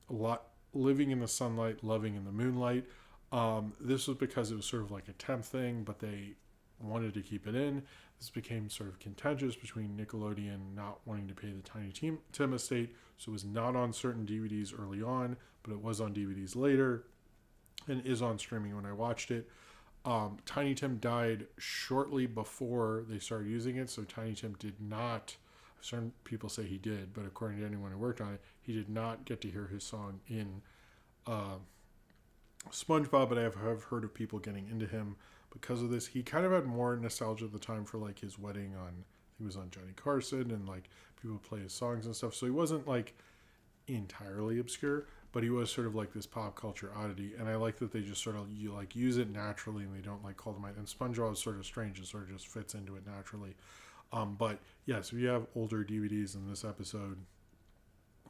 lot living in the sunlight, loving in the moonlight. This was because it was sort of like a temp thing, but they wanted to keep it in. This became sort of contentious between Nickelodeon not wanting to pay the Tiny Tim estate, so it was not on certain DVDs early on, but it was on DVDs later, and is on streaming when I watched it. Tiny Tim died shortly before they started using it, so Tiny Tim did not. Certain people say he did, but according to anyone who worked on it, he did not get to hear his song in SpongeBob. But I have heard of people getting into him because of this. He kind of had more nostalgia at the time for like his wedding on. He was on Johnny Carson, and like people would play his songs and stuff. So he wasn't like entirely obscure, but he was sort of like this pop culture oddity. And I like that they just sort of use it naturally, and they don't like call them out. And SpongeBob is sort of strange; it sort of just fits into it naturally. But yes, if you have older DVDs in this episode,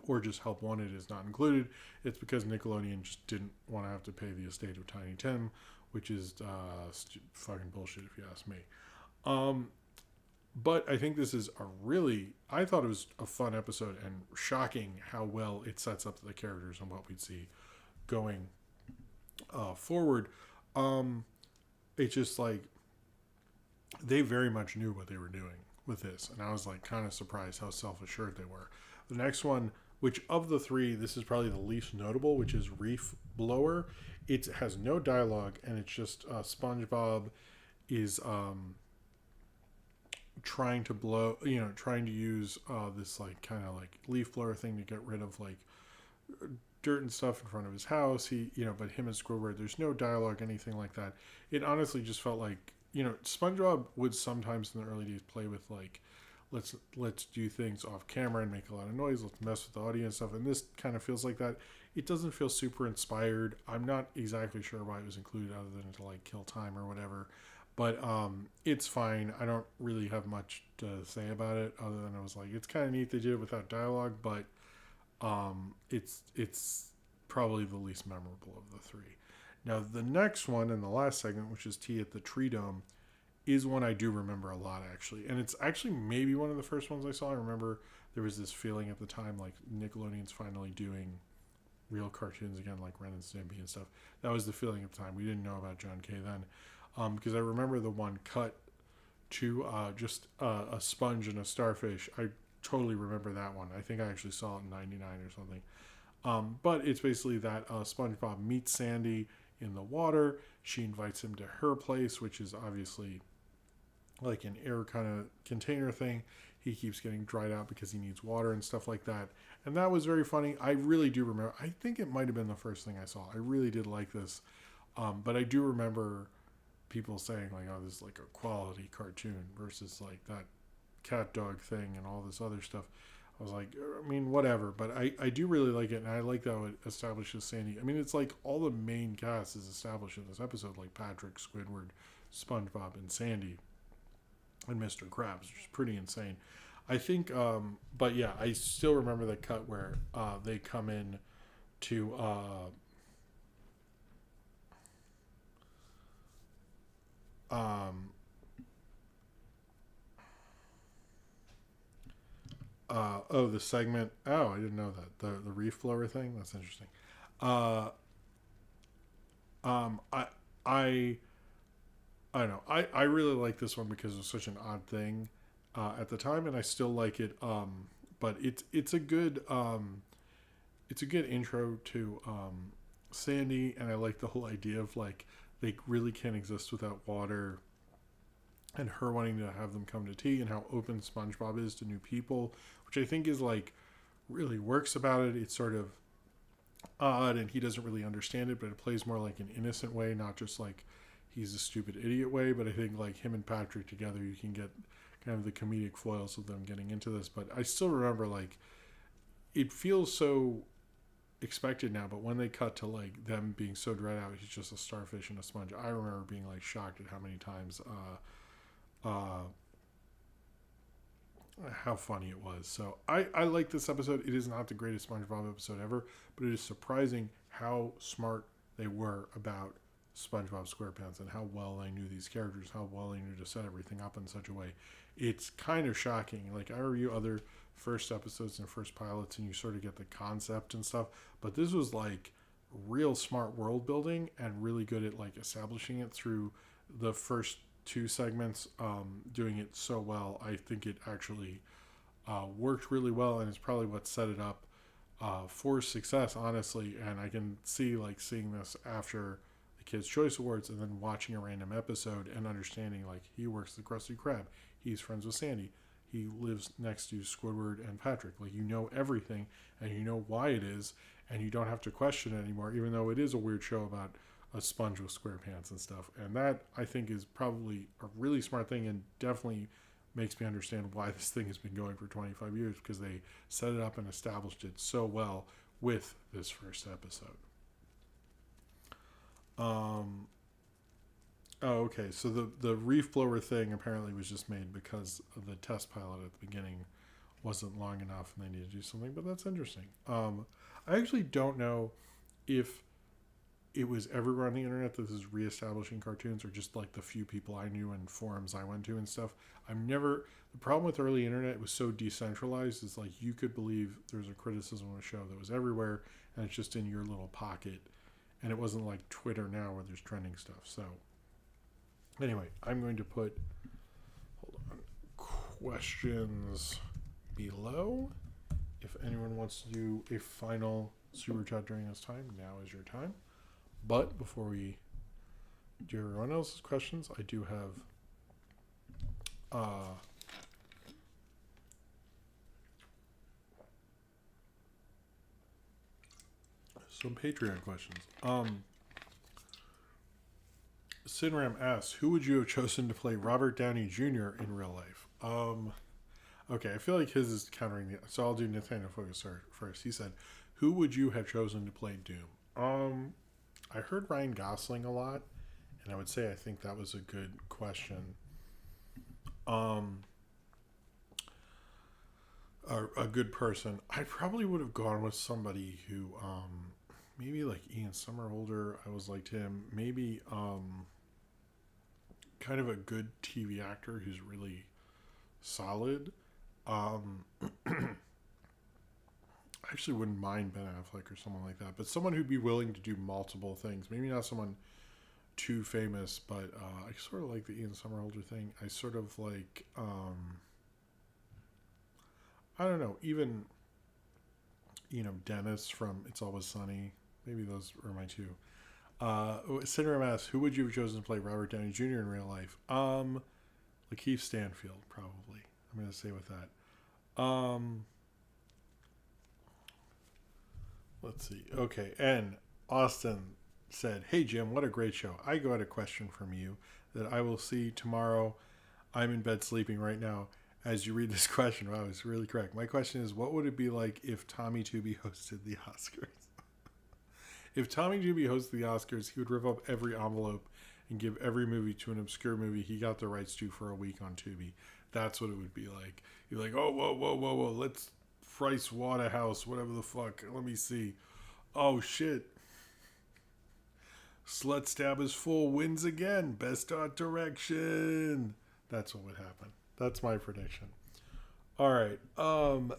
or just Help Wanted is not included, it's because Nickelodeon just didn't want to have to pay the estate of Tiny Tim, which is fucking bullshit if you ask me. But I think this is I thought it was a fun episode, and shocking how well it sets up the characters and what we'd see going forward. It's just like they very much knew what they were doing with this, and I was like kind of surprised how self-assured they were. The next one, which of the three, this is probably the least notable, which is Reef Blower. It has no dialogue, and it's just SpongeBob is trying to use this like kind of like leaf blower thing to get rid of like dirt and stuff in front of his house. But him and Squidward, there's no dialogue, anything like that. It honestly just felt like, SpongeBob would sometimes in the early days play with like, let's do things off camera and make a lot of noise, let's mess with the audience stuff, and this kind of feels like that. It doesn't feel super inspired. I'm not exactly sure why it was included other than to like kill time or whatever, but it's fine. I don't really have much to say about it other than I was like, it's kind of neat they did it without dialogue, but it's probably the least memorable of the three. Now the next one in the last segment, which is Tea at the Tree Dome, is one I do remember a lot, actually. And it's actually maybe one of the first ones I saw. I remember there was this feeling at the time like Nickelodeon's finally doing real cartoons again, like Ren and Stimpy and stuff. That was the feeling at the time. We didn't know about John K. then. Because I remember the one cut to just a sponge and a starfish. I totally remember that one. I think I actually saw it in 99 or something. But it's basically that SpongeBob meets Sandy in the water. She invites him to her place, which is obviously like an air kind of container thing. He keeps getting dried out because he needs water and stuff like that. And that was very funny. I really do remember. I think it might have been the first thing I saw. I really did like this. But I do remember people saying like, oh, this is like a quality cartoon versus like that cat dog thing and all this other stuff. I was like, I mean, whatever. But I do really like it, and I like how it establishes Sandy. I mean, it's like all the main cast is established in this episode, like Patrick, Squidward, SpongeBob, and Sandy, and Mr. Krabs, which is pretty insane. I think, but yeah, I still remember the cut where they come in to the segment. Oh, I didn't know that. The reef blower thing. That's interesting. Uh, um, I I I don't know. I really like this one because it was such an odd thing at the time, and I still like it. But it's a good intro to Sandy, and I like the whole idea of like they really can't exist without water, and her wanting to have them come to tea, and how open SpongeBob is to new people, which I think is like really works about it. It's sort of odd, and he doesn't really understand it, but it plays more like an innocent way, not just like he's a stupid idiot way. But I think like him and Patrick together, you can get kind of the comedic foils of them getting into this. But I still remember like it feels so expected now, but when they cut to like them being so dread out, he's just a starfish and a sponge. I remember being like shocked at how many times how funny it was. So I like this episode. It is not the greatest SpongeBob episode ever, but it is surprising how smart they were about SpongeBob SquarePants and how well they knew these characters, how well they knew to set everything up in such a way. It's kind of shocking. Like I review other first episodes and first pilots, and you sort of get the concept and stuff, but this was like real smart world building and really good at like establishing it through the first two segments, doing it so well. I think it actually worked really well, and it's probably what set it up for success, honestly. And I can see like seeing this after the Kids Choice Awards and then watching a random episode and understanding like he works the Krusty Krab, he's friends with Sandy, he lives next to Squidward and Patrick. Like you know everything, and you know why it is, and you don't have to question it anymore, even though it is a weird show about a sponge with square pants and stuff. And that I think is probably a really smart thing, and definitely makes me understand why this thing has been going for 25 years, because they set it up and established it so well with this first episode. Oh, okay. So the reef blower thing apparently was just made because of the test pilot at the beginning wasn't long enough and they needed to do something, but that's interesting. I actually don't know if it was everywhere on the internet that this is reestablishing cartoons, or just like the few people I knew and forums I went to and stuff. The problem with early internet, it was so decentralized, is like you could believe there's a criticism of a show that was everywhere and it's just in your little pocket, and it wasn't like Twitter now where there's trending stuff. So anyway, I'm going to put questions below. If anyone wants to do a final super chat during this time, now is your time. But before we do everyone else's questions, I do have some Patreon questions. Sinram asks, who would you have chosen to play Robert Downey Jr. in real life? Okay, I feel like his is countering the... So I'll do Nathaniel Focus first. He said, who would you have chosen to play Doom? I heard Ryan Gosling a lot, and I would say I think that was a good question. A good person. I probably would have gone with somebody who, maybe like Ian Somerhalder. I always liked him. Maybe kind of a good TV actor who's really solid. I actually wouldn't mind Ben Affleck or someone like that, but someone who'd be willing to do multiple things. Maybe not someone too famous, but I sort of like the Ian Somerhalder thing. I sort of like, I don't know, even, Dennis from It's Always Sunny. Maybe those are my two. Syndrome asks, who would you have chosen to play Robert Downey Jr. in real life? Lakeith Stanfield, probably. I'm going to say with that. Let's see. Okay, and Austin said, hey, Jim, what a great show. I got a question from you that I will see tomorrow. I'm in bed sleeping right now, as you read this question. Wow, it's really correct. My question is, what would it be like if Tommy Tooby hosted the Oscars? If Tommy Tooby hosted the Oscars, he would rip up every envelope and give every movie to an obscure movie he got the rights to for a week on Tubi. That's what it would be like. You're like, oh, whoa, whoa, whoa, whoa, let's Price Waterhouse, whatever the fuck. Let me see. Oh, shit. Slut Stabbers 4 wins again. Best art direction. That's what would happen. That's my prediction. All right. I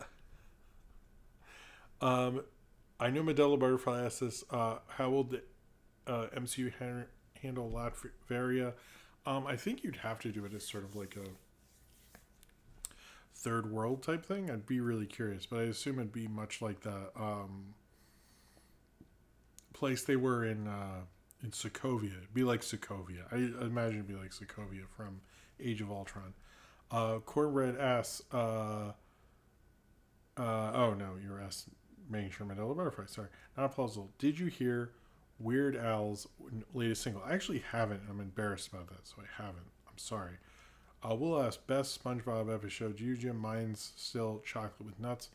know Medela Butterfly asked this. How will the MCU handle Latveria? I think you'd have to do it as sort of like a third world type thing. I'd be really curious, but I assume it'd be much like the place they were in Sokovia. It'd be like Sokovia. I imagine it'd be like Sokovia from Age of Ultron. Cornbread asks, oh no, you were asking, making sure Mandela Butterfly, sorry. Not a puzzle. Did you hear Weird Al's latest single? I actually haven't. I'm embarrassed about that, so I haven't. I'm sorry. We'll ask best SpongeBob episode. You, Jim, mine's still Chocolate with Nuts.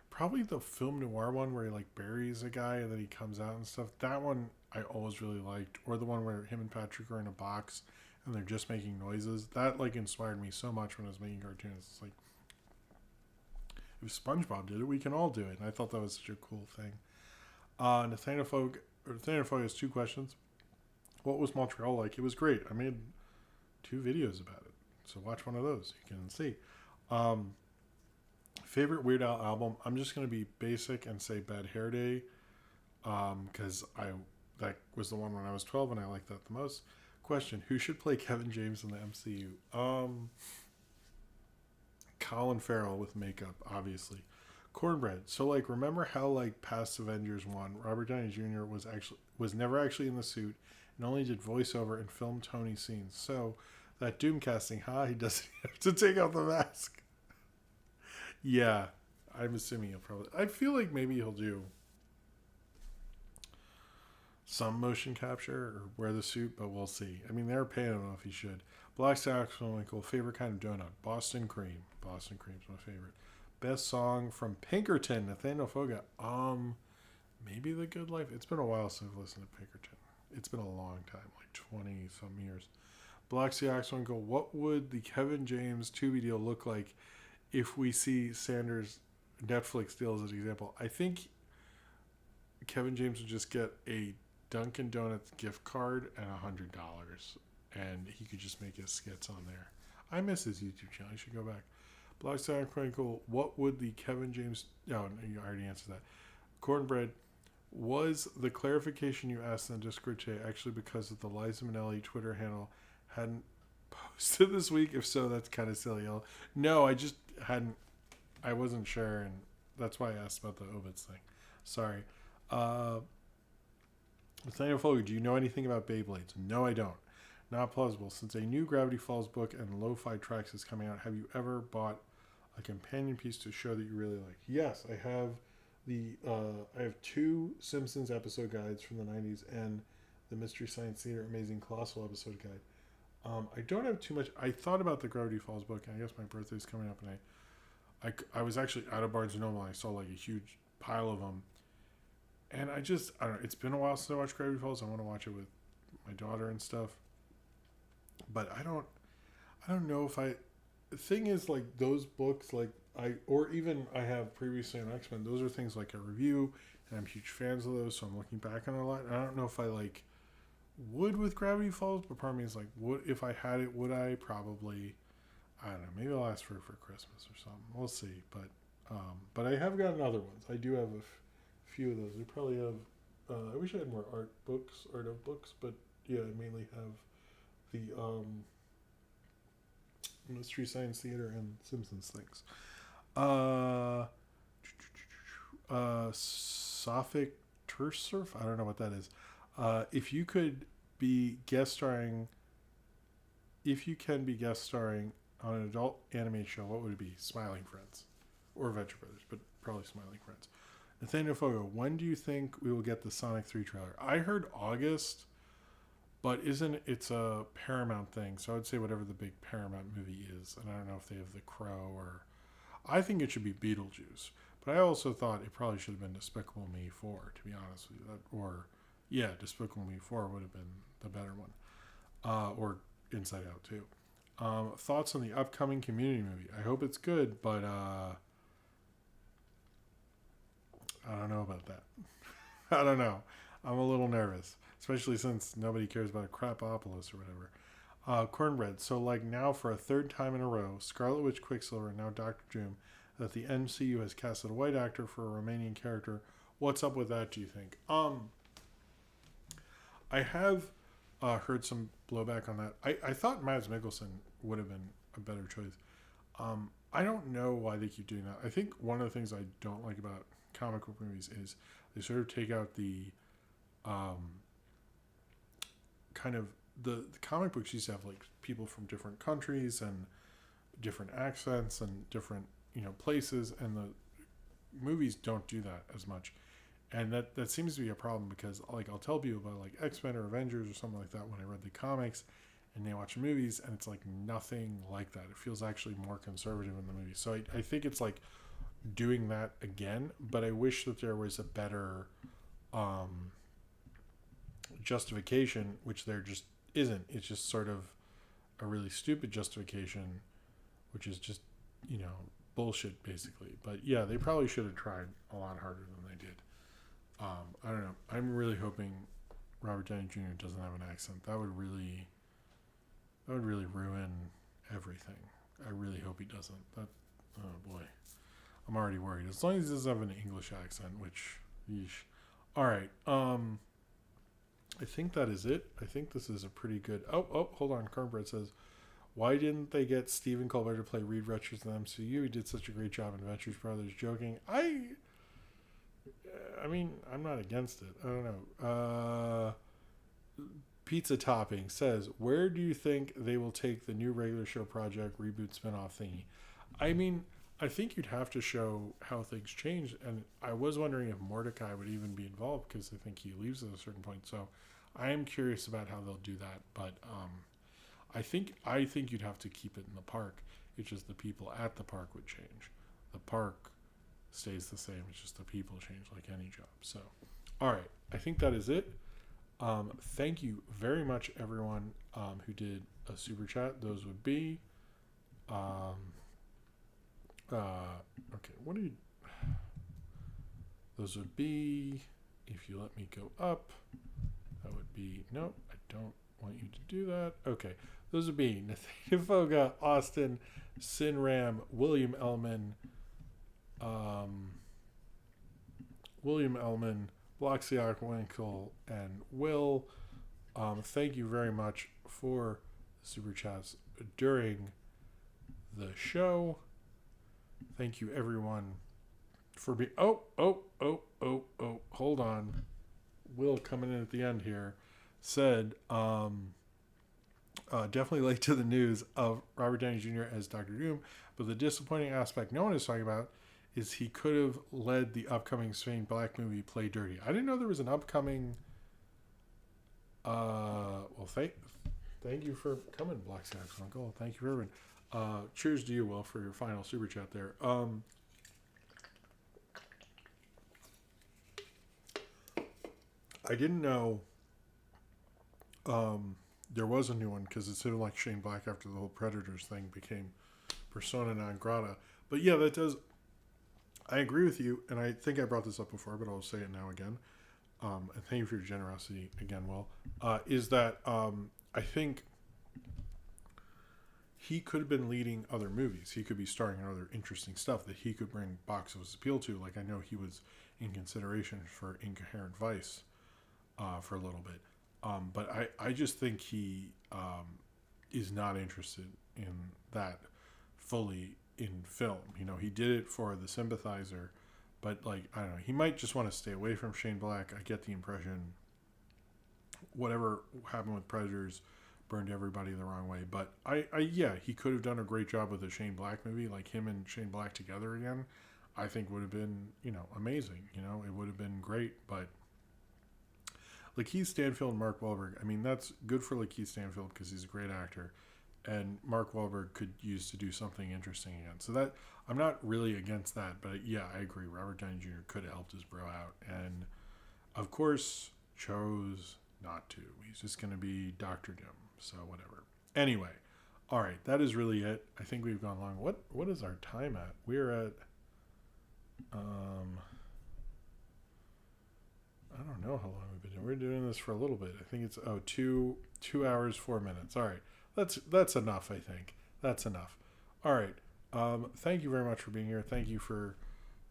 Probably the film noir one where he like buries a guy and then he comes out and stuff. That one I always really liked. Or the one where him and Patrick are in a box and they're just making noises. That like inspired me so much when I was making cartoons. It's like, if SpongeBob did it, we can all do it. And I thought that was such a cool thing. Nathaniel Fogg has 2 questions. What was Montreal like? It was great. I made 2 videos about it. So watch one of those. You can see. Favorite Weird Al album? I'm just going to be basic and say Bad Hair Day. Because that was the one when I was 12 and I liked that the most. Question. Who should play Kevin James in the MCU? Colin Farrell with makeup, obviously. Cornbread. So like, remember how like past Avengers 1, Robert Downey Jr. was never actually in the suit and only did voiceover and filmed Tony scenes. So that Doom casting, he doesn't have to take off the mask. Yeah, I'm assuming he'll probably. I feel like maybe he'll do some motion capture or wear the suit, but we'll see. I mean, they're paying him if he should. Black Saxophone, favorite kind of donut? Boston cream. Boston cream's my favorite. Best song from Pinkerton, Nathaniel Foga. Maybe The Good Life. It's been a while since I've listened to Pinkerton. It's been a long time, like 20 some years. Black Saxophone, what would the Kevin James Tubi deal look like if we see Sanders Netflix deal as an example? I think Kevin James would just get a Dunkin' Donuts gift card and $100, and he could just make his skits on there. I miss his YouTube channel. I should go back. Black Star Chronicle, what would the Kevin James... Oh, no, you already answered that. Cornbread, was the clarification you asked in the Discord today actually because of the Liza Minnelli Twitter handle hadn't posted this week? If so, that's kind of silly. No, I just hadn't... I wasn't sure, and that's why I asked about the Obits thing. Sorry. Nathaniel Fogg, do you know anything about Beyblades? No, I don't. Not plausible. Since a new Gravity Falls book and Lo-Fi Tracks is coming out, have you ever bought a companion piece to show that you really like? Yes, I have I have 2 Simpsons episode guides from the 90s and the Mystery Science Theater Amazing Colossal episode guide. I don't have too much. I thought about the Gravity Falls book, and I guess my birthday's coming up, and I was actually out of Barnes & Noble, and I saw like a huge pile of them. And I don't know, it's been a while since I watched Gravity Falls. I want to watch it with my daughter and stuff. But I don't know if the thing is, like, those books, like, I have previously on X-Men, those are things like a review, and I'm huge fans of those, so I'm looking back on it a lot. And I don't know if I, like, would with Gravity Falls, but part of me is like, if I had it, would I? Probably. I don't know, maybe I'll ask for it for Christmas or something. We'll see. But I have gotten other ones. I do have a few of those. I probably have, I wish I had more art of books, but yeah, I mainly have the Mystery Science Theater and Simpsons things. Sophic Tursurf? I don't know what that is. If you can be guest starring on an adult anime show, what would it be? Smiling Friends. Or Venture Brothers, but probably Smiling Friends. Nathaniel Fogo, when do you think we will get the Sonic 3 trailer? I heard August. But it's a Paramount thing, so I would say whatever the big Paramount movie is, and I don't know if they have The Crow or. I think it should be Beetlejuice, but I also thought it probably should have been Despicable Me 4, to be honest with you. Despicable Me 4 would have been the better one, or Inside Out too. Thoughts on the upcoming Community movie? I hope it's good, but I don't know about that. I don't know. I'm a little nervous, especially since nobody cares about a Crapopolis or whatever. Cornbread. So, like, now for a third time in a row, Scarlet Witch, Quicksilver, and now Doctor Doom, that the MCU has casted a white actor for a Romanian character. What's up with that, do you think? I have heard some blowback on that. I thought Mads Mikkelsen would have been a better choice. I don't know why they keep doing that. I think one of the things I don't like about comic book movies is they sort of take out the kind of the comic books used to have like people from different countries and different accents and different places, and the movies don't do that as much, and that seems to be a problem because like I'll tell people about like X-Men or Avengers or something like that when I read the comics, and they watch movies and it's like nothing like that. It feels actually more conservative in the movie. So I think it's like doing that again, but I wish that there was a better justification, which there just isn't. It's just sort of a really stupid justification, which is just bullshit basically. But yeah, they probably should have tried a lot harder than they did. I don't know. I'm really hoping Robert Downey Jr. doesn't have an accent. That would really ruin everything. I really hope he doesn't. Oh boy, I'm already worried. As long as he doesn't have an English accent, which, yeesh. All right. I think that is it. I think this is a pretty good. Oh, hold on. Cornbread says, why didn't they get Stephen Colbert to play Reed Richards in the MCU? He did such a great job in Adventures Brothers. Joking. I mean, I'm not against it. I don't know. Pizza Topping says, where do you think they will take the new regular show project reboot spinoff thingy? I mean, I think you'd have to show how things change, and I was wondering if Mordecai would even be involved because I think he leaves at a certain point. So I am curious about how they'll do that, but I think you'd have to keep it in the park. It's just the people at the park would change. The park stays the same. It's just the people change like any job. So, all right, I think that is it. Thank you very much, everyone who did a super chat. Those would be, okay, what do you? Those would be, if you let me go up, that would be, nope, I don't want you to do that. Okay, those would be Nathaniel Foga, Austin, Sinram, William Ellman, Bloxiak Winkle, and Will. Thank you very much for the super chats during the show. Thank you, everyone, for being. Oh! Hold on. Will coming in at the end here said, definitely late to the news of Robert Downey Jr. as Dr. Doom, but the disappointing aspect no one is talking about is he could have led the upcoming Shane Black movie Play Dirty. I didn't know there was an upcoming. Well, thank you for coming, Black Sox Uncle. Thank you for everyone. Cheers to you, Will, for your final super chat there. I didn't know there was a new one because it sounded like Shane Black after the whole Predators thing became persona non grata. But yeah, that does. I agree with you, and I think I brought this up before, but I'll say it now again. And thank you for your generosity again, Will. Is that I think he could have been leading other movies. He could be starring in other interesting stuff that he could bring box office appeal to. Like I know he was in consideration for Incoherent Vice for a little bit. But I just think he is not interested in that fully in film. He did it for The Sympathizer, but like, I don't know, he might just want to stay away from Shane Black. I get the impression whatever happened with Predators burned everybody the wrong way. But yeah, he could have done a great job with a Shane Black movie, like him and Shane Black together again. I think would have been, amazing. It would have been great, but Lakeith Stanfield and Mark Wahlberg. I mean, that's good for Lakeith Stanfield because he's a great actor, and Mark Wahlberg could use to do something interesting again. So that I'm not really against that, but yeah, I agree. Robert Downey Jr. could have helped his bro out, and of course chose not to. He's just going to be Dr. Doom. So whatever. Anyway, all right, that is really it. I think we've gone long. What is our time at? We're at I don't know how long we've been doing. We're doing this for a little bit. I think it's 2 hours 4 minutes. All right, that's enough. I think that's enough. All right. Thank you very much for being here. Thank you for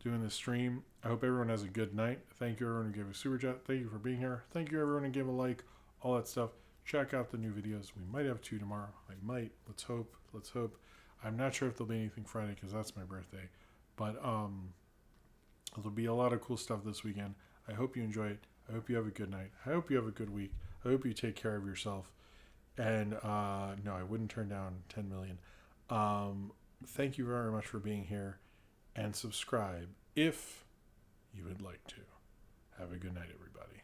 doing this stream. I hope everyone has a good night. Thank you everyone who gave a super chat. Thank you for being here. Thank you everyone who gave a like. All that stuff. Check out the new videos. We might have 2 tomorrow. I might. Let's hope. Let's hope. I'm not sure if there'll be anything Friday because that's my birthday, but there'll be a lot of cool stuff this weekend. I hope you enjoy it. I hope you have a good night. I hope you have a good week. I hope you take care of yourself. And no, I wouldn't turn down 10 million. Thank you very much for being here, and subscribe if you would like to. Have a good night, everybody.